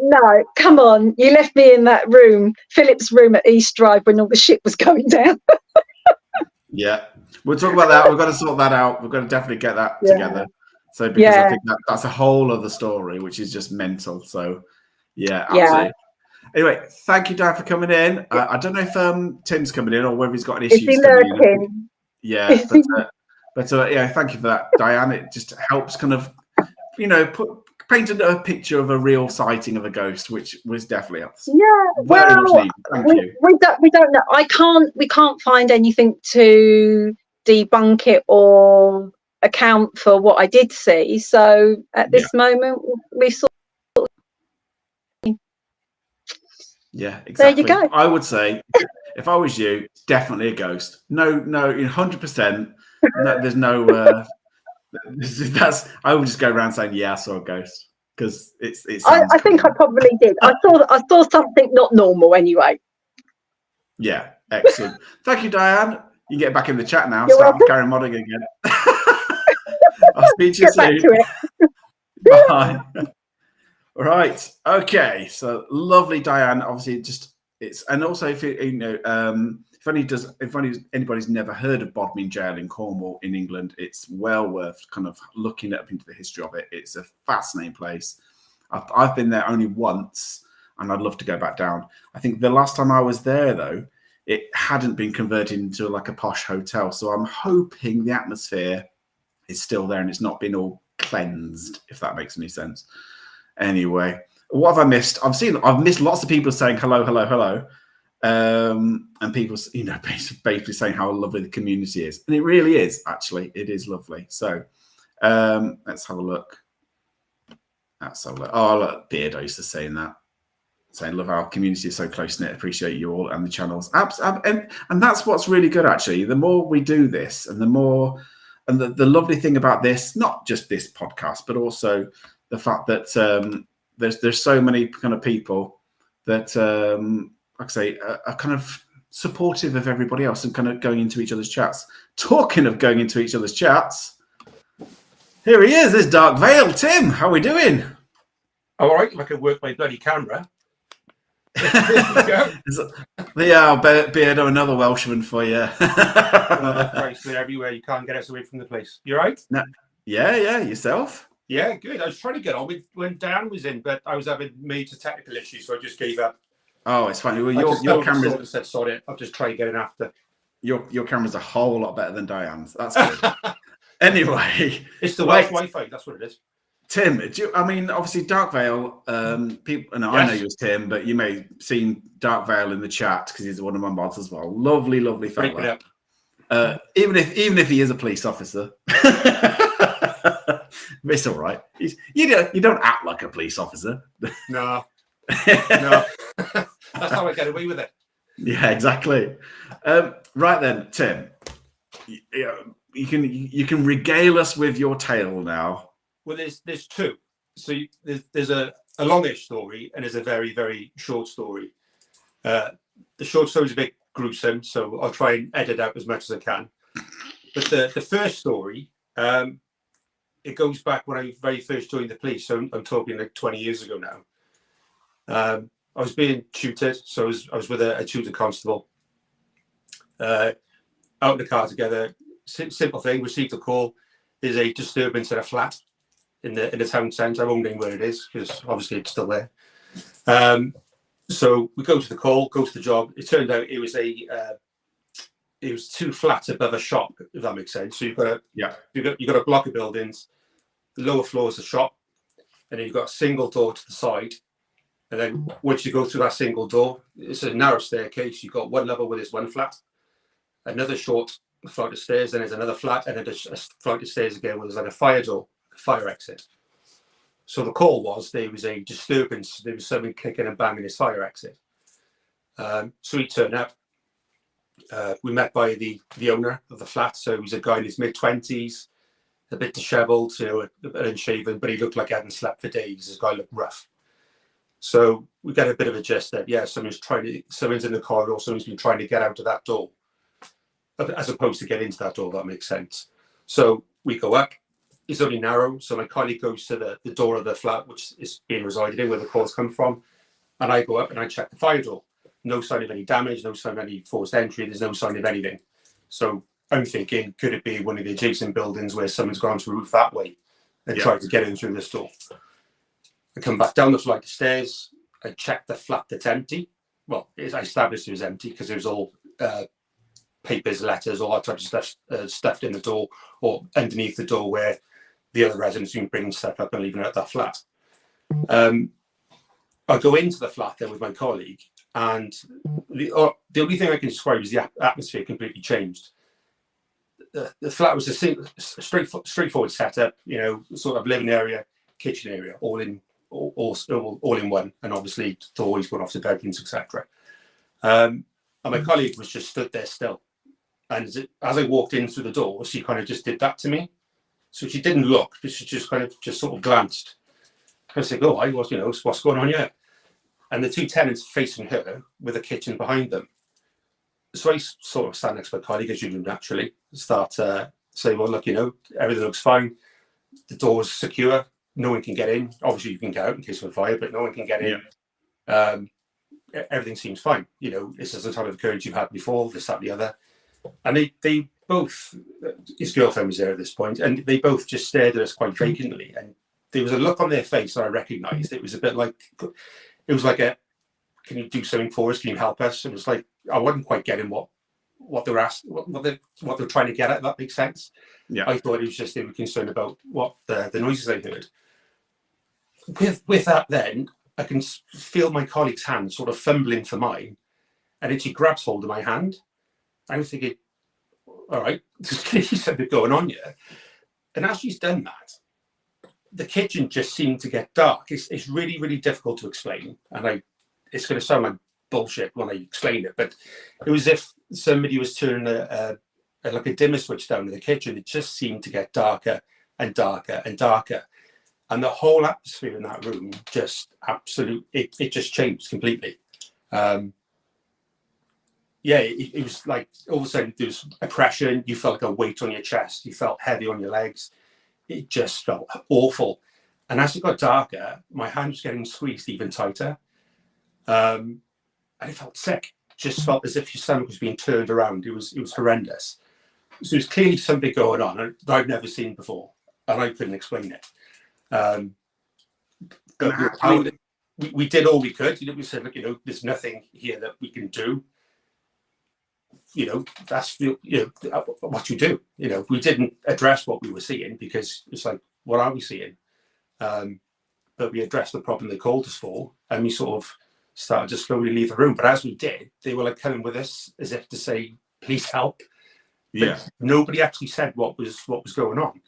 No, come on. You left me in that room, Philip's room at East Drive, when all the shit was going down. Yeah, we'll talk about that. We've got to sort that out. We've got to definitely get that together. So because I think that's a whole other story, which is just mental. So yeah, absolutely. Anyway, thank you, Dan, for coming in. I don't know if Tim's coming in or whether he's got any Is he issues coming in. lurking? Yeah, but yeah, thank you for that, Diane. It just helps kind of, paint a picture of a real sighting of a ghost, which was definitely us. Yeah, Very much needed. Thank you. We don't know. We can't find anything to debunk it or account for what I did see. So at this moment, we've sort of. Yeah, exactly. There you go. I would say, if I was you, it's definitely a ghost. No, 100%. No, there's no. I would just go around saying, "Yeah, I saw a ghost," because it sounds. I think I probably did. I saw something not normal anyway. Yeah, excellent. Thank you, Diane. You can get back in the chat now. You're Start welcome. carrying modding again. I'll speak to you Get soon. back to it. Bye. Right. Okay. So lovely, Diane. Obviously, and also if anybody's never heard of Bodmin Jail in Cornwall in England, it's well worth kind of looking up into the history of it. It's a fascinating place. I've been there only once, and I'd love to go back down. I think the last time I was there, though, it hadn't been converted into like a posh hotel. So I'm hoping the atmosphere is still there and it's not been all cleansed, if that makes any sense. Anyway, what have I missed? I've missed lots of people saying hello, hello, hello. And people, basically saying how lovely the community is. And it really is, actually. It is lovely. So let's have a look. Oh, look, Beardo's just saying that. Saying, love our community is so close-knit. Appreciate you all and the channels. And that's what's really good, actually. The more we do this and the lovely thing about this, not just this podcast, but also the fact that there's so many kind of people that, like I say, are kind of supportive of everybody else and kind of going into each other's chats. Talking of going into each other's chats, here he is. There's Dark Veil. Tim, how are we doing? All right, if I can work my bloody camera. Beardo, another Welshman for you. Christ, they're everywhere. You can't get us away from the place. You right? No. Yeah. Yourself? Yeah, good. I was trying to get on with when Dan was in, but I was having major technical issues, so I just gave up. Oh, it's funny. Well, your camera said, "Sorry, I'll just try and get in after." Your camera's a whole lot better than Diane's. That's good. Anyway, it's the Welsh Wi-Fi. That's what it is. Tim, obviously Dark Veil. People, no, yes. I know you as Tim, but you may have seen Dark Veil in the chat because he's one of my mods as well. Lovely fella. Even if he is a police officer, it's all right. You don't act like a police officer. No. That's how I get away with it. Yeah, exactly. Right then, Tim, you can regale us with your tale now. Well, there's two. So there's a longish story and there's a very, very short story. The short story is a bit gruesome, so I'll try and edit out as much as I can. But the first story, it goes back when I very first joined the police. So I'm talking like 20 years ago now. I was being tutored, so I was with a tutor constable. Out in the car together. Simple thing. Received a call. There's a disturbance in a flat in the town centre. I won't name where it is because obviously it's still there. So we go to the call, go to the job. It turned out it was two flats above a shop, if that makes sense. So you've got a block of buildings. The lower floor is the shop, and then you've got a single door to the side. And then once you go through that single door, it's a narrow staircase. You've got one level where there's one flat, another short flight of stairs, then there's another flat, and then a flight of stairs again where there's like a fire door, a fire exit. So the call was there was a disturbance. There was someone kicking and banging his fire exit. So he turned up. We met by the owner of the flat. So he was a guy in his mid-20s, a bit dishevelled, a bit unshaven, but he looked like he hadn't slept for days. This guy looked rough. So we get a bit of a gist that, yeah, someone's in the corridor, someone's been trying to get out of that door, as opposed to get into that door. That makes sense. So we go up. It's only narrow. So my colleague goes to the door of the flat, which is being resided in, where the calls come from. And I go up and I check the fire door. No sign of any damage, no sign of any forced entry. There's no sign of anything. So I'm thinking, could it be one of the adjacent buildings where someone's gone to the roof that way and tried to get in through this door? I come back down the flight of stairs. I check the flat that's empty. Well, I established it was empty because it was all papers, letters, all that type of stuff stuffed in the door or underneath the door where the other residents have been bringing stuff up and leaving it at that flat. I go into the flat then with my colleague, and the only thing I can describe is the atmosphere completely changed. The flat was a straightforward setup, sort of living area, kitchen area, all in one, and obviously always going off to bedrooms, etc. And my colleague was just stood there still, and as I walked in through the door, she kind of just did that to me. So she didn't look, but she just kind of sort of glanced. I was like, "Oh, what's going on here?" And the two tenants facing her with a kitchen behind them. So I sort of stand next to my colleague, as you do naturally, start saying, "Well, look, everything looks fine. The door's secure. No one can get in. Obviously, you can get out in case of a fire, but no one can get in. Everything seems fine. This is the type of occurrence you've had before, this, that, the other." And they both, his girlfriend was there at this point, and they both just stared at us quite vacantly. And there was a look on their face that I recognised. It was a bit like, it was like can you do something for us? Can you help us? It was like, I wasn't quite getting what they're asking, what they're trying to get at. If that makes sense. Yeah. I thought it was just they were concerned about what the noises they heard. With that, then I can feel my colleague's hand sort of fumbling for mine, and then she grabs hold of my hand. I was thinking, all right, there's clearly something going on here. And as she's done that, the kitchen just seemed to get dark. It's really, really difficult to explain, and it's going to sound like bullshit when I explain it, but it was as if somebody was turning like a dimmer switch down in the kitchen. It just seemed to get darker and darker and darker. And the whole atmosphere in that room just it just changed completely. It was like all of a sudden there was oppression. You felt like a weight on your chest. You felt heavy on your legs. It just felt awful. And as it got darker, my hand was getting squeezed even tighter. And it felt sick. Just felt as if your stomach was being turned around. It was horrendous. So there's clearly something going on that I've never seen before, and I couldn't explain it. But we did all we could. We said, look, there's nothing here that we can do. That's what you do. We didn't address what we were seeing because it's like, what are we seeing? But we addressed the problem they called us for, and we sort of started to slowly leave the room. But as we did, they were like coming with us as if to say, please help. But nobody actually said what was going on.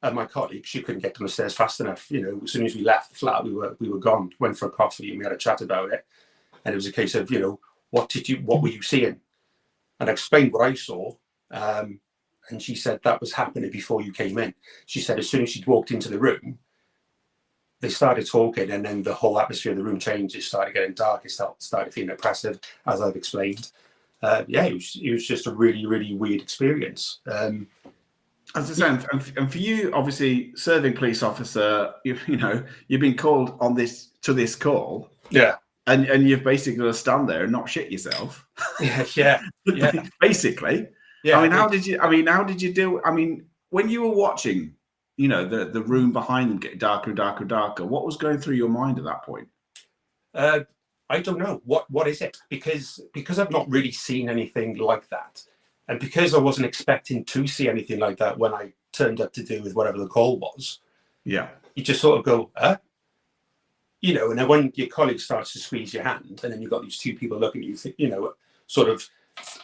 And my colleague, she couldn't get down the stairs fast enough. As soon as we left the flat, we were gone. Went for a coffee and we had a chat about it. And it was a case of, what were you seeing? And I explained what I saw. And she said that was happening before you came in. She said as soon as she'd walked into the room, they started talking, and then the whole atmosphere of the room changed. It started getting dark. It started feeling oppressive, as I've explained. It was just a really, really weird experience. As I said, and for you, obviously, serving police officer, you've been called to this call. Yeah. And you've basically got to stand there and not shit yourself. Yeah. Basically. Yeah. How did you do? When you were watching, the room behind them get darker and darker and darker, what was going through your mind at that point? I don't know. What is it? Because I've not really seen anything like that. And because I wasn't expecting to see anything like that when I turned up to do with whatever the call was. Yeah. You just sort of go, huh? And then when your colleague starts to squeeze your hand, and then you've got these two people looking at you, sort of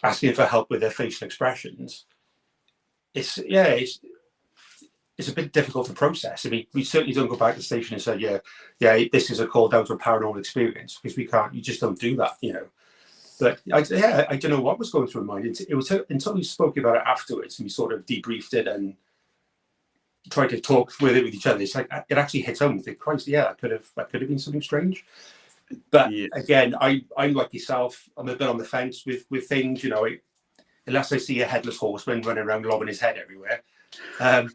asking for help with their facial expressions, it's a bit difficult to process. We certainly don't go back to the station and say, yeah, this is a call down to a paranormal experience, because we can't. You just don't do that, But I don't know what was going through my mind. It was until we spoke about it afterwards, and we sort of debriefed it, and try to talk with each other, it's like it actually hits home. Think, Christ, yeah, that could have been something strange. But again, I'm like yourself. I'm a bit on the fence with things. You know, unless I see a headless horseman running around lobbing his head everywhere, I'm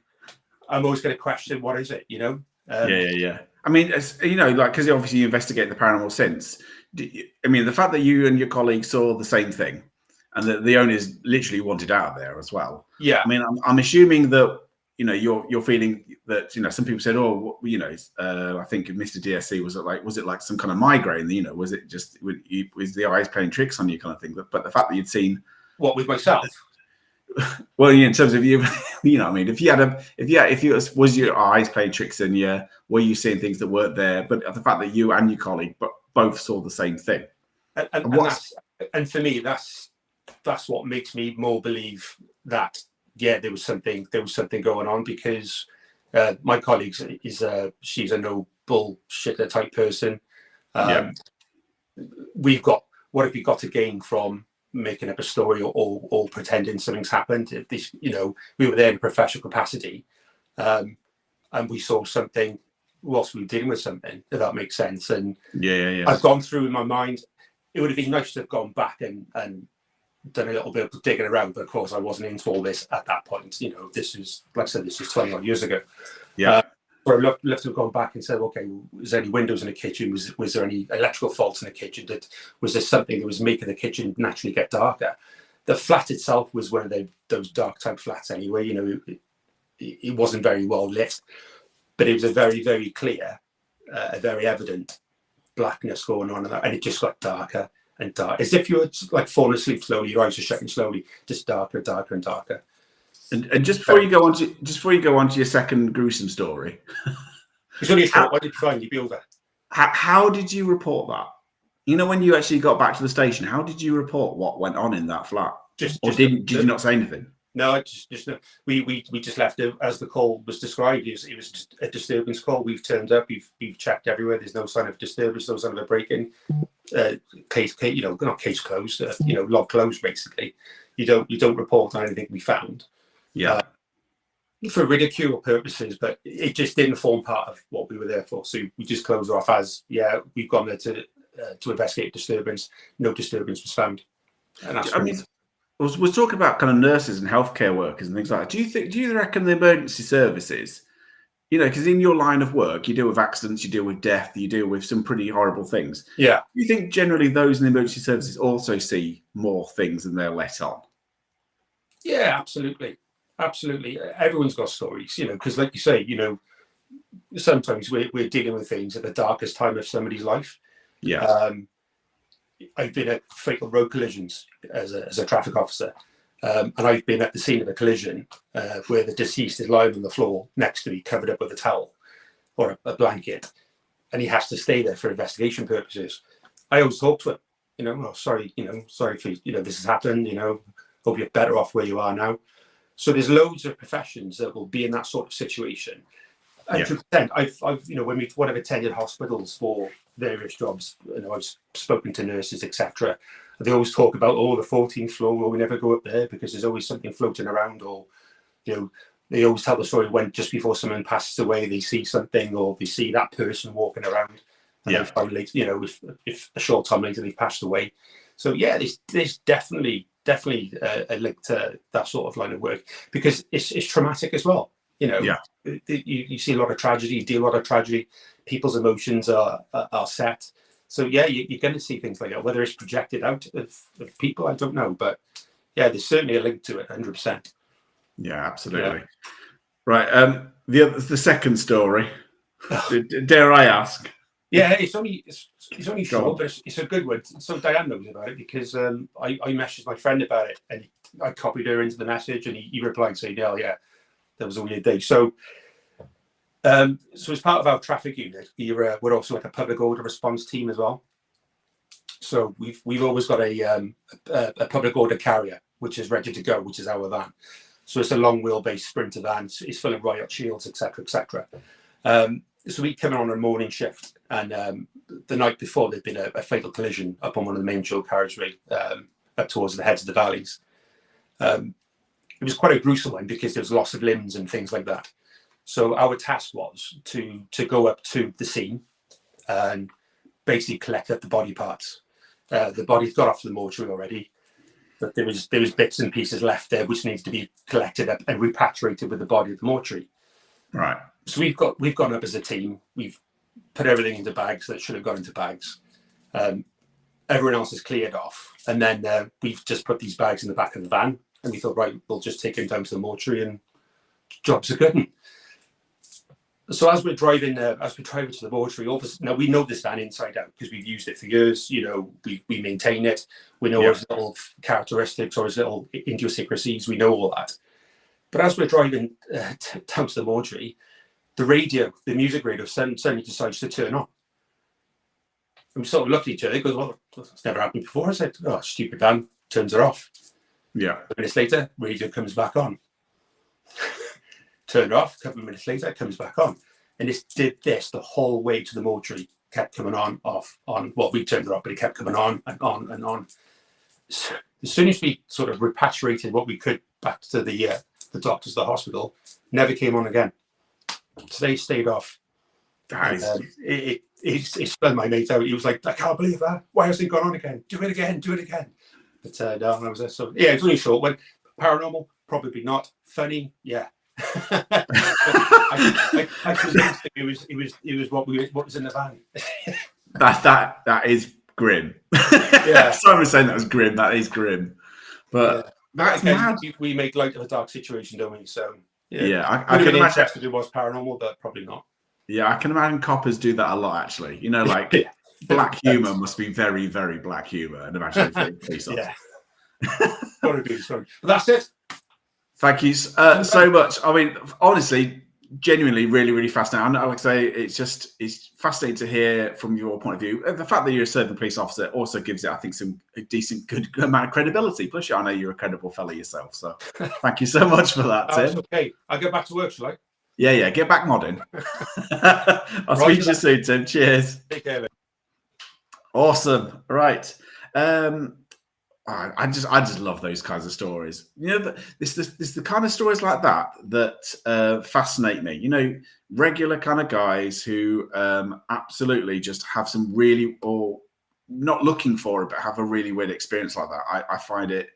always going to question what is it. You know. Yeah. I mean, you know, like, because obviously you investigate the paranormal since. I mean, the fact that you and your colleagues saw the same thing, and that the owners literally wanted out of there as well. Yeah. I mean, I'm assuming that, you know, you're feeling that, you know, some people said, oh, you know, I think Mr. DSC was it like some kind of migraine? You know, was it just was the eyes playing tricks on you, kind of thing? But the fact that you'd seen what with myself. Well, in terms of you, you know, I mean, if you was your eyes playing tricks on you, were you seeing things that weren't there? But the fact that you and your colleague both saw the same thing, and for me, that's what makes me more believe that there was something going on, because my colleague she's a no bullshitter type person. What have we got to gain from making up a story or pretending something's happened? If this, you know, we were there in a professional capacity, and we saw something whilst we were dealing with something, if that makes sense. And I've gone through in my mind, it would have been nice to have gone back and done a little bit of digging around, but of course I wasn't into all this at that point. You know, this is, like I said, this was 20 odd years ago. Where I'd love to have gone back and said, okay, was there any windows in the kitchen? Was there any electrical faults in the kitchen? Was there something that was making the kitchen naturally get darker? The flat itself was one of those dark type flats anyway. You know, it wasn't very well lit, but it was a very, very clear, a very evident blackness going on, and it just got darker and darker, as if you were like falling asleep slowly. Your eyes are shutting slowly, just darker, darker, and darker. And just before you go on to your second gruesome story, it's only a short one. You'd be fine. You'd be over. How did you report that? You know, when you actually got back to the station, how did you report what went on in that flat? Did you not say anything? No, we just left it as the call was described. It was just a disturbance call. We've turned up. We've checked everywhere. There's no sign of disturbance. No sign of a break-in. Case, you know, not case closed. You know, log closed. Basically, you don't report on anything we found. For ridicule purposes, but it just didn't form part of what we were there for. So we just closed off as, we've gone there to investigate disturbance. No disturbance was found. And that's we're talking about kind of nurses and healthcare workers and things like that. Do you reckon the emergency services, you know, because in your line of work, you deal with accidents, you deal with death, you deal with some pretty horrible things. Yeah. Do you think generally those in the emergency services also see more things than they're let on? Yeah, absolutely. Absolutely. Everyone's got stories, you know, because like you say, you know, sometimes we're dealing with things at the darkest time of somebody's life. I've been at fatal road collisions as a traffic officer, and I've been at the scene of a collision where the deceased is lying on the floor next to me, covered up with a towel or a blanket, and he has to stay there for investigation purposes. I always talk to him, you know, oh, sorry for, you know, this has happened, you know, hope you're better off where you are now. So there's loads of professions that will be in that sort of situation. And to extent, I've you know, when I've attended hospitals for various jobs, you know, I've spoken to nurses, etc. They always talk about, the 14th floor, well, we never go up there because there's always something floating around, or, you know, they always tell the story when just before someone passes away, they see something, or they see that person walking around, and they find later, you know, if a short time later they've passed away. So there's definitely a link to that sort of line of work, because it's traumatic as well. You know, you see a lot of tragedy, you deal a lot of tragedy. People's emotions are set. So you're going to see things like that. Whether it's projected out of people, I don't know, but there's certainly a link to it, 100%. Yeah, absolutely. Right. The second story. Dare I ask? Yeah, it's only short, but it's a good one. So Diane knows about it because I messaged my friend about it, and I copied her into the message, and he replied saying, "Yeah, that was a weird day." So, as part of our traffic unit, we're also like a public order response team as well. So we've always got a public order carrier which is ready to go, which is our van. So it's a long wheelbase Sprinter van. It's full of riot shields, etc., etc. So we come in on a morning shift, and the night before there'd been a fatal collision up on one of the main dual carriageway up towards the heads of the valleys. It was quite a gruesome one because there was loss of limbs and things like that. So our task was to go up to the scene and basically collect up the body parts. The body's got off to the mortuary already, but there was bits and pieces left there which needs to be collected up and repatriated with the body of the mortuary. Right. So we've gone up as a team. We've put everything into bags that should have gone into bags. Everyone else is cleared off, and then we've just put these bags in the back of the van. And we thought, right, we'll just take him down to the mortuary and jobs are good. So as we're driving to the mortuary, now we know this van inside out because we've used it for years. You know, we maintain it. We know his little characteristics or his little idiosyncrasies. We know all that. But as we're driving down to the mortuary, the music radio suddenly decides to turn on. And we sort of looked at each other because, well, it's never happened before. I said, oh, stupid van, turns her off. Yeah. A minutes later, radio comes back on. Turned off. A couple of minutes later, it comes back on. And it did this the whole way to the mortuary. Kept coming on, off, on. Well, we turned it off, but it kept coming on and on and on. So as soon as we sort of repatriated what we could back to the doctors, the hospital, never came on again. So they stayed off. Nice. It spun my mate out. He was like, I can't believe that. Why has it gone on again? Do it again. Do it again. But no, I was there. So yeah, it's only a short one. Paranormal, probably not. Funny, yeah. I convinced him it was what was in the van. that is grim. Yeah. Simon was saying that was grim. That is grim. But that's mad. We make light of a dark situation, don't we? So yeah, I can imagine if it was paranormal, but probably not. Yeah, I can imagine coppers do that a lot. Actually, you know, like black humor must be very, very black humor. And imagine if police officers. Sorry. But that's it. Thank you so much. I mean, honestly, genuinely, really, really fascinating. I like to say it's fascinating to hear from your point of view. The fact that you're a serving police officer also gives it, I think, a decent, good amount of credibility. Plus, I know you're a credible fella yourself. So thank you so much for that, Tim. Okay. I'll go back to work, shall I? Yeah. Get back modding. I'll speak to you soon, Tim. Cheers. Take care, mate. Awesome. Right. I just love those kinds of stories. You know, this the kind of stories like that fascinate me. You know, regular kind of guys who absolutely just have some really, or not looking for it, but have a really weird experience like that. I find it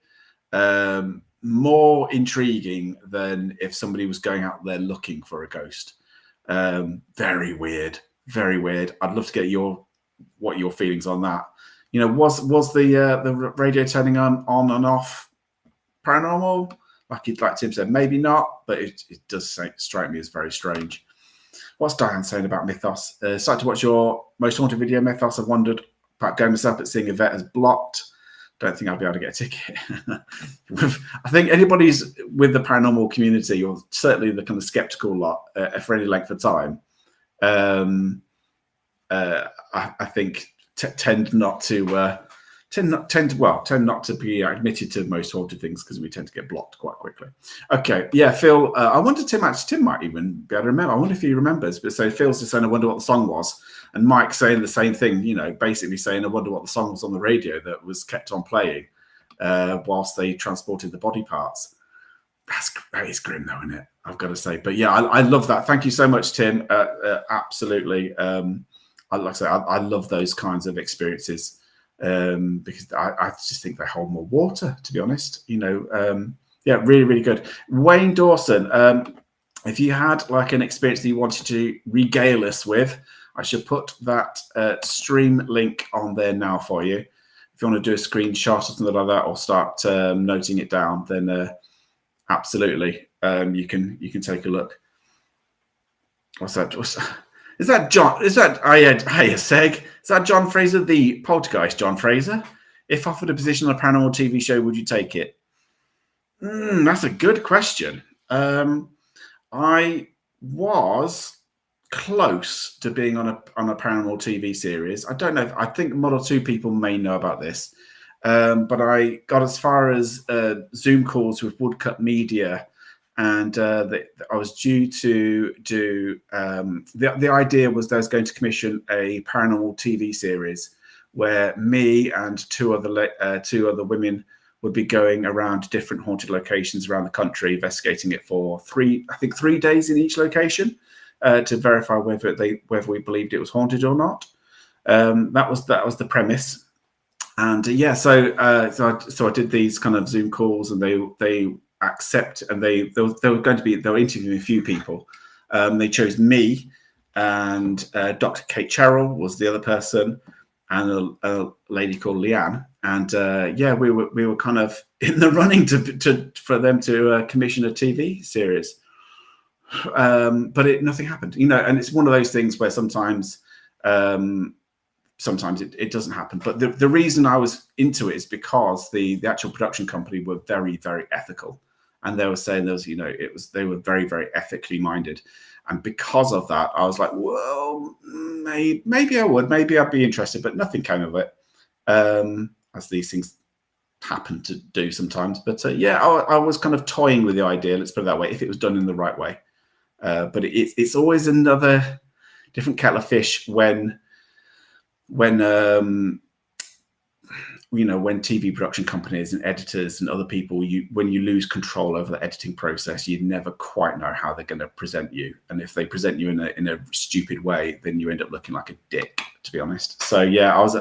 more intriguing than if somebody was going out there looking for a ghost. Very weird, very weird. I'd love to get what your feelings on that. You know, was the radio turning on and off paranormal? Like Tim said, maybe not, but it does strike me as very strange. What's Diane saying about Mythos? Started to watch your most haunted video, Mythos. I've wondered about going myself, but seeing Yvette as blocked. Don't think I'll be able to get a ticket. I think anybody's with the paranormal community, or certainly the kind of skeptical lot, for any length of time, I think tend not to be admitted to most haunted things because we tend to get blocked quite quickly. Okay, yeah, Phil. I wonder Tim might even be able to remember. I wonder if he remembers. But so Phil's just saying, I wonder what the song was, and Mike saying the same thing. You know, basically saying, I wonder what the song was on the radio that was kept on playing whilst they transported the body parts. That is grim, though, isn't it? I've got to say. But yeah, I love that. Thank you so much, Tim. Absolutely. Like I say, I love those kinds of experiences because I just think they hold more water, to be honest. You know, yeah, really, really good. Wayne Dawson, if you had like an experience that you wanted to regale us with, I should put that stream link on there now for you. If you want to do a screenshot or something like that, or start noting it down, then absolutely, you can take a look. What's that? Is that John? Is that Seg? Is that John Fraser, the poltergeist John Fraser? If offered a position on a paranormal TV show, would you take it? That's a good question. I was close to being on a paranormal TV series. I don't know. I think one or two people may know about this, but I got as far as Zoom calls with Woodcut Media. And I was due to do the idea was I was going to commission a paranormal TV series where me and two other women would be going around different haunted locations around the country, investigating it for 3 days in each location to verify whether we believed it was haunted or not. That was the premise. And so I did these kind of Zoom calls, and they accept, and they were interviewing a few people. They chose me, and Dr. Kate Cherrell was the other person, and a lady called Leanne. And we were kind of in the running for them to commission a TV series, but nothing happened. And it's one of those things where sometimes it doesn't happen. But the reason I was into it is because the actual production company were very, very ethical, and they were saying they were very, very ethically minded. And because of that, I was like, well, maybe I would, maybe I'd be interested, but nothing came of it, as these things happen to do sometimes. But I was kind of toying with the idea, let's put it that way, if it was done in the right way. But it's always another different kettle of fish when TV production companies and editors and other people, when you lose control over the editing process, you never quite know how they're going to present you. And if they present you in a stupid way, then you end up looking like a dick, to be honest. So I was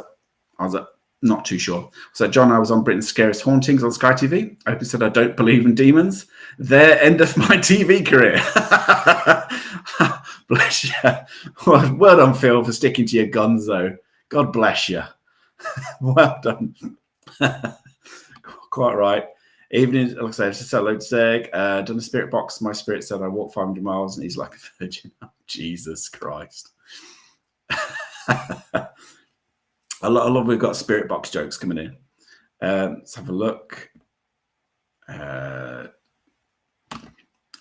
not too sure. So John, I was on Britain's Scariest Hauntings on Sky TV. I said I don't believe in demons. There, end of my TV career. Bless you. Well done, Phil, for sticking to your guns, though. God bless you. Well done. Quite right. Even like I said, just hello to Zeg. Done a spirit box. My spirit said I walked 500 miles and he's like a virgin. Oh, Jesus Christ. I love we've got spirit box jokes coming in. Let's have a look.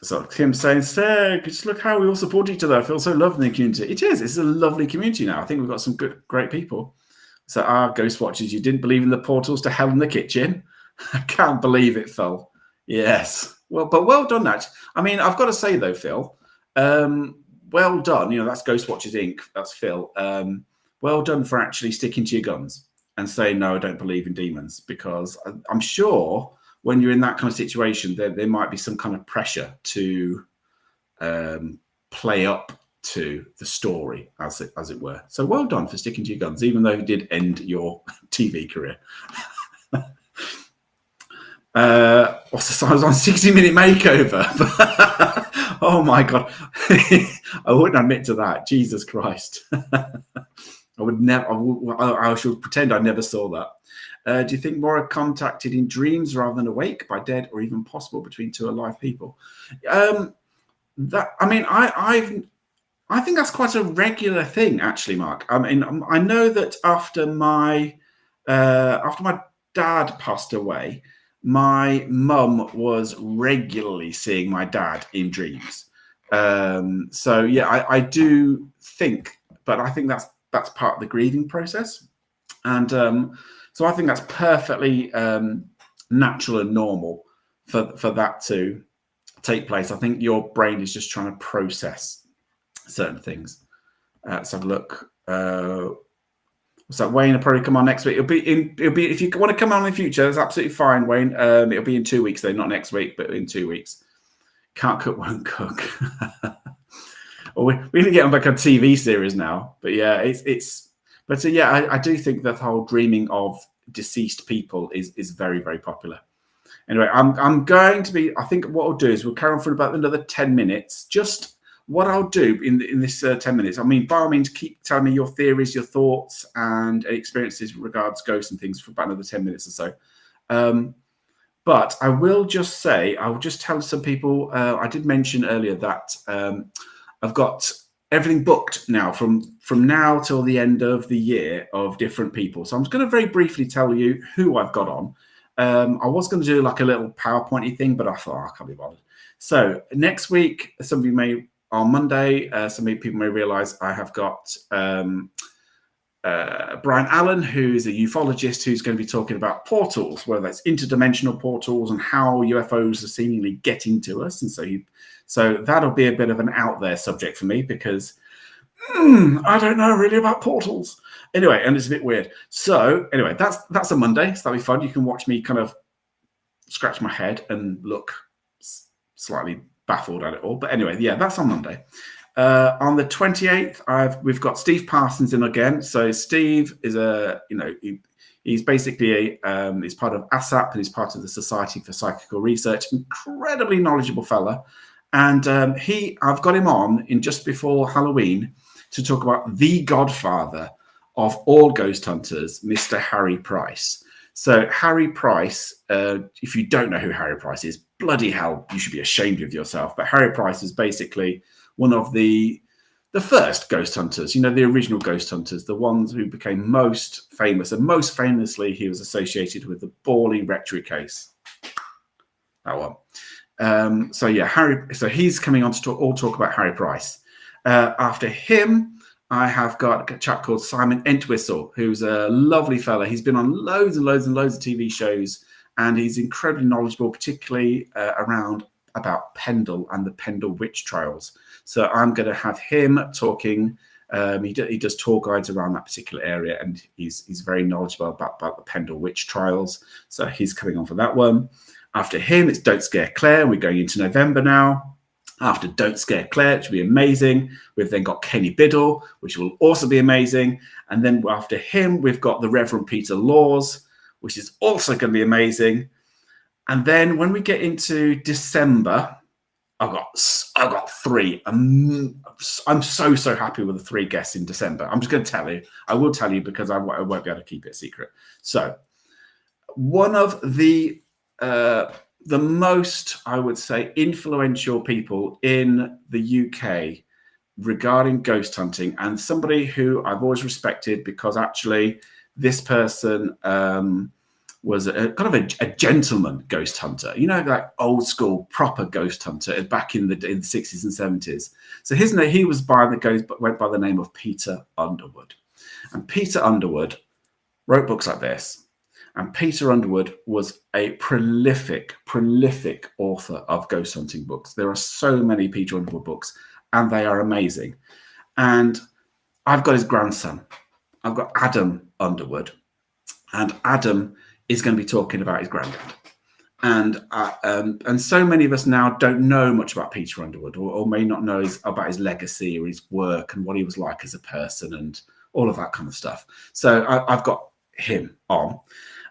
So Kim saying, Zeg, just look how we all support each other. I feel so loved in the community. It's a lovely community now. I think we've got some great people. So Ghost Watchers, you didn't believe in the portals to hell in the kitchen? I can't believe it, Phil. Yes. Well done, that. I mean, I've got to say, though, Phil, well done. That's Ghost Watchers Inc. That's Phil. Well done for actually sticking to your guns and saying, no, I don't believe in demons, because I'm sure when you're in that kind of situation, there might be some kind of pressure to play up to the story, as it were. So well done for sticking to your guns, even though you did end your TV career. Also, I was on 60-minute makeover. Oh my God. I wouldn't admit to that. Jesus Christ. I would never, I should pretend I never saw that. Do you think more are contacted in dreams rather than awake by dead, or even possible between two alive people? I think that's quite a regular thing, actually, Mark. I mean, I know that after my dad passed away, my mum was regularly seeing my dad in dreams. So yeah, I do think, but I think that's part of the grieving process, and so I think that's perfectly natural and normal for that to take place. I think your brain is just trying to process certain things. Let's have a look. What's that? Wayne will probably come on next week. It'll be if you want to come on in the future, that's absolutely fine, Wayne. It'll be in 2 weeks, though, not next week, but in 2 weeks. Can't cook, won't cook. We're going to get on back on TV series now, but yeah, I do think that the whole dreaming of deceased people is very, very popular. Anyway, I'm going to be. I think what I'll do is we'll carry on for about another 10 minutes. Just what I'll do in this 10 minutes. I mean, by all means, keep telling me your theories, your thoughts, and experiences regards ghosts and things for about another 10 minutes or so. But I will just say, I will just tell some people. I did mention earlier that I've got everything booked now from now till the end of the year of different people. So I'm just going to very briefly tell you who I've got on. I was going to do like a little PowerPointy thing, but I thought I can't be bothered. So next week, some of you may, on Monday, some people may realize I have got Brian Allen, who is a ufologist who's going to be talking about portals, whether that's interdimensional portals and how UFOs are seemingly getting to us. And so that'll be a bit of an out there subject for me, because I don't know really about portals. Anyway, and it's a bit weird. So anyway, that's a Monday. So that'll be fun. You can watch me kind of scratch my head and look slightly baffled at it all. But anyway, yeah, that's on Monday. On the 28th, we've got Steve Parsons in again. So Steve is he's basically he's part of ASAP and he's part of the Society for Psychical Research. Incredibly knowledgeable fella, and I've got him on in just before Halloween to talk about the godfather of all ghost hunters, Mr. Harry Price. So Harry Price, if you don't know who Harry Price is, bloody hell, you should be ashamed of yourself. But Harry Price is basically one of the first ghost hunters, the original ghost hunters, the ones who became most famous. And most famously, he was associated with the Borley Rectory case. That one. So he's coming on to talk about Harry Price. After him, I have got a chap called Simon Entwistle, who's a lovely fella. He's been on loads and loads and loads of TV shows, and he's incredibly knowledgeable, particularly around about Pendle and the Pendle witch trials. So I'm going to have him talking. He does tour guides around that particular area, and he's very knowledgeable about the Pendle witch trials. So he's coming on for that one. After him, it's Don't Scare Claire. We're going into November now. After Don't Scare Claire, which will be amazing. We've then got Kenny Biddle, which will also be amazing. And then after him, we've got the Reverend Peter Laws, which is also going to be amazing. And then when we get into December, I've got three. I'm so happy with the three guests in December. I'm just going to tell you. I will tell you because I won't be able to keep it a secret. So one of the most, I would say, influential people in the UK regarding ghost hunting, and somebody who I've always respected because actually this person was a kind of a gentleman ghost hunter, like old school proper ghost hunter back in the 60s and 70s. So his name, he was went by the name of Peter Underwood, and Peter Underwood wrote books like this. And Peter Underwood was a prolific author of ghost hunting books. There are so many Peter Underwood books, and they are amazing. And I've got his grandson. I've got Adam Underwood, and Adam is going to be talking about his granddad. And so many of us now don't know much about Peter Underwood, or may not know about his legacy or his work and what he was like as a person and all of that kind of stuff. So I've got him on.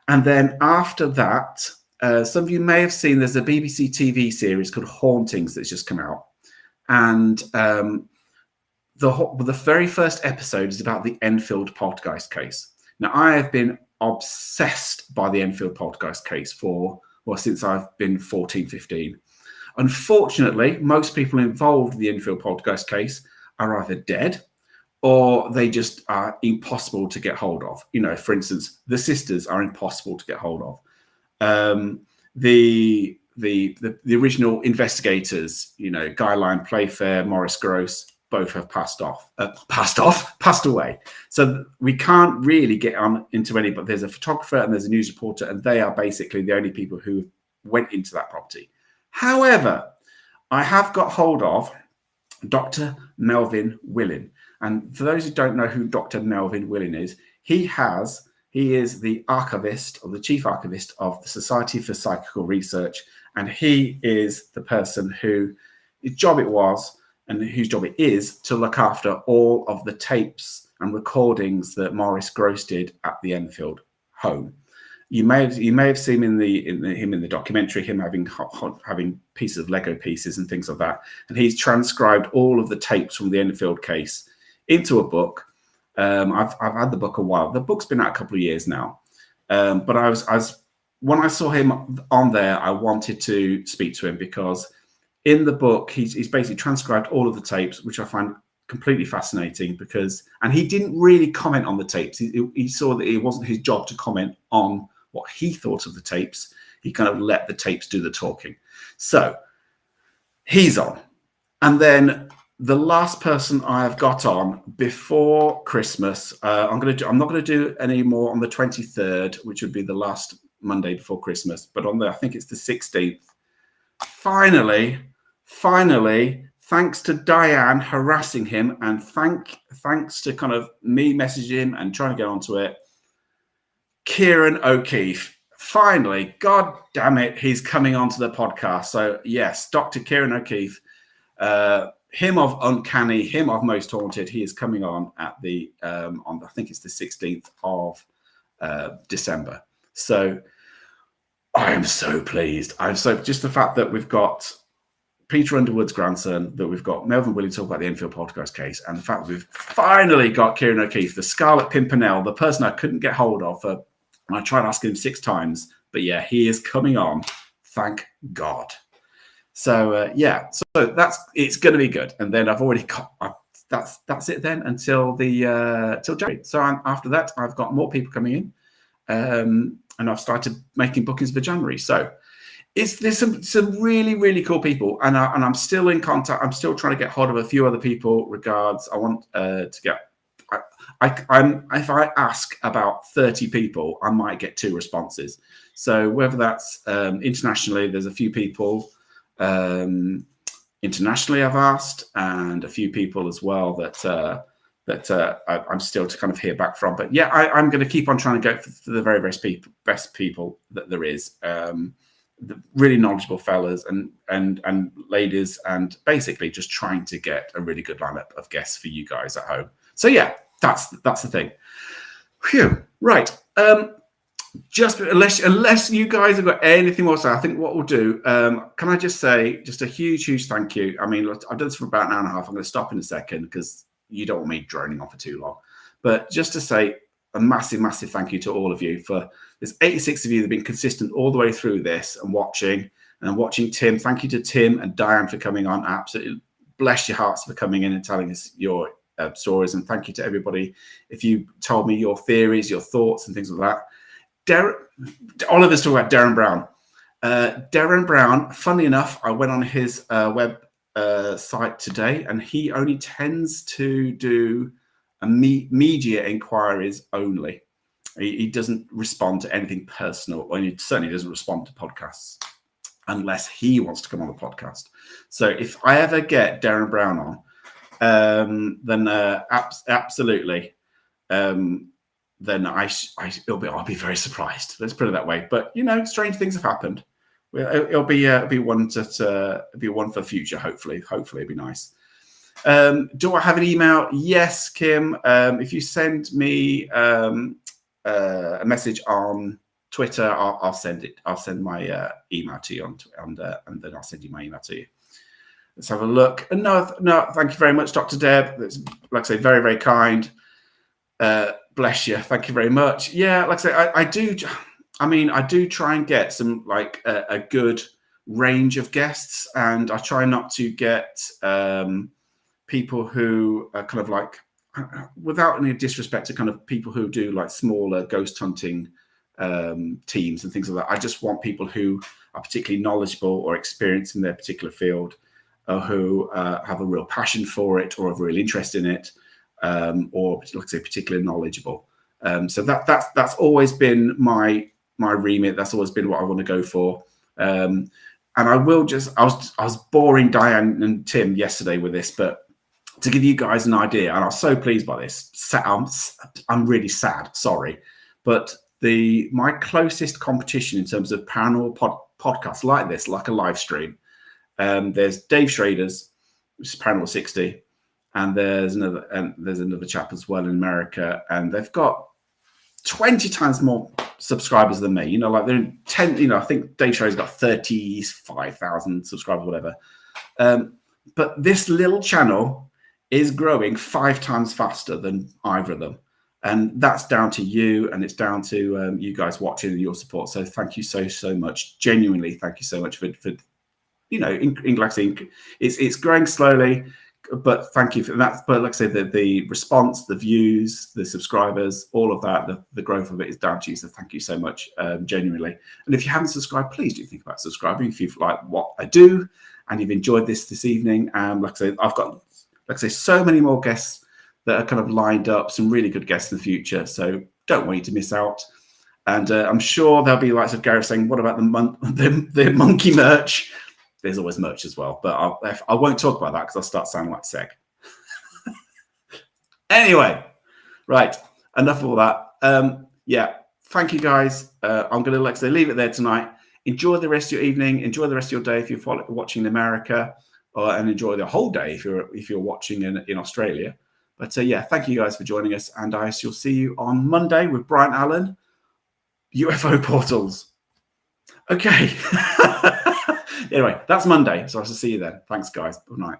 And then after that, some of you may have seen there's a BBC TV series called Hauntings that's just come out. And the very first episode is about the Enfield poltergeist case. Now, I have been obsessed by the Enfield poltergeist case since I've been 14, 15. Unfortunately, most people involved in the Enfield poltergeist case are either dead or they just are impossible to get hold of. For instance, the sisters are impossible to get hold of. The original investigators, Guy Lyon Playfair, Maurice Grosse, both have passed away. So we can't really get on into any, but there's a photographer and there's a news reporter, and they are basically the only people who went into that property. However, I have got hold of Dr. Melvin Willin. And for those who don't know who Dr. Melvin Willin is, he is the archivist, or the chief archivist of the Society for Psychical Research. And he is the person whose job it was and whose job it is to look after all of the tapes and recordings that Maurice Grosse did at the Enfield home. You may have seen him in the documentary, him having pieces of Lego pieces and things like that. And he's transcribed all of the tapes from the Enfield case into a book. I've had the book a while. The book's been out a couple of years now. But when I saw him on there, I wanted to speak to him because in the book, he's basically transcribed all of the tapes, which I find completely fascinating and he didn't really comment on the tapes. He saw that it wasn't his job to comment on what he thought of the tapes. He kind of let the tapes do the talking. So he's on. And then the last person I have got on before Christmas, I'm not going to do any more on the 23rd, which would be the last Monday before Christmas, but I think it's the 16th. Finally, thanks to Diane harassing him and thanks to kind of me messaging him and trying to get onto it, Kieran O'Keefe finally, God damn it, he's coming onto the podcast. So yes, Dr. Kieran O'Keefe, him of Uncanny, him of Most Haunted, he is coming on at the on I think it's the 16th of December. So I am so pleased. I'm so just the fact that we've got Peter Underwood's grandson, that we've got Melvin Willie talk about the Enfield podcast case, and the fact that we've finally got Kieran O'Keefe, the Scarlet Pimpernel, the person I couldn't get hold of for, and I tried asking him 6 times, but yeah, he is coming on. Thank God. So yeah, so it's going to be good. And then I've already got that's it then until the till January. So after that, I've got more people coming in, and I've started making bookings for January. So there's some really, really cool people, and I'm still in contact. I'm still trying to get hold of a few other people. Regards, I want to get. If I ask about 30 people, I might get 2 responses. So whether that's internationally, there's a few people internationally I've asked, and a few people as well that I'm still to kind of hear back from. But yeah, I'm going to keep on trying to go for the very best people that there is. The really knowledgeable fellas and ladies, and basically just trying to get a really good lineup of guests for you guys at home. So yeah, that's the thing. Phew. Right. Just unless you guys have got anything more to say, I think what we'll do, can I just say just a huge thank you. I mean, I've done this for about an hour and a half. I'm going to stop in a second because you don't want me droning on for too long. But just to say a massive thank you to all of you. For there's 86 of you that have been consistent all the way through this and watching Tim. Thank you to Tim and Diane for coming on. Absolutely bless your hearts for coming in and telling us your stories. And thank you to everybody if you told me your theories, your thoughts and things like that. Oliver's talking about Darren Brown. Darren Brown, funnily enough, I went on his web site today, and he only tends to do media inquiries only. He doesn't respond to anything personal, or he certainly doesn't respond to podcasts unless he wants to come on the podcast. So if I ever get Darren Brown on, then absolutely. Then I'll be very surprised. Let's put it that way. But strange things have happened. It'll be one for the future. Hopefully it'll be nice. Do I have an email? Yes, Kim. If you send me a message on Twitter, I'll send it. I'll send my email to you and then I'll send you my email to you. Let's have a look. No, thank you very much, Dr. Deb. That's, like I say, very, very kind. Bless you. Thank you very much. Yeah, like I say, I do try and get some a good range of guests, and I try not to get people who are kind of without any disrespect to kind of people who do smaller ghost hunting teams and things like that. I just want people who are particularly knowledgeable or experienced in their particular field, who have a real passion for it or have a real interest in it. Or like I say, particularly knowledgeable. So that's always been my remit. That's always been what I want to go for. And I was boring Diane and Tim yesterday with this, but to give you guys an idea, and I was so pleased by this. I'm really sad, sorry, but my closest competition in terms of paranormal podcasts like this, like a live stream, there's Dave Schrader's, which is Paranormal 60. And there's another chap as well in America, and they've got 20 times more subscribers than me. They're in 10. I think Dave Schrader's got 35,000 subscribers, whatever. But this little channel is growing 5 times faster than either of them, and that's down to you, and it's down to you guys watching and your support. So thank you so much. Genuinely, thank you so much for like I say, it's growing slowly. But thank you for that. But like I said, the response, the views, the subscribers, all of that, the growth of it is down to you. So thank you so much, genuinely. And if you haven't subscribed, please do think about subscribing if you've liked what I do and you've enjoyed this evening. Like I say, I've got, so many more guests that are kind of lined up, some really good guests in the future. So don't want you to miss out. And I'm sure there'll be lots of Gareth saying, what about the monkey merch? There's always merch as well, but I won't talk about that because I'll start sounding like Seg. Anyway, right, enough of all that. Yeah, thank you, guys. I'm going to, like I say, leave it there tonight. Enjoy the rest of your evening. Enjoy the rest of your day if you're watching in America, and enjoy the whole day if you're watching in Australia. But yeah, thank you guys for joining us, and I shall see you on Monday with Brian Allen, UFO portals. Okay. Anyway, that's Monday, so I shall see you then. Thanks, guys. Good night.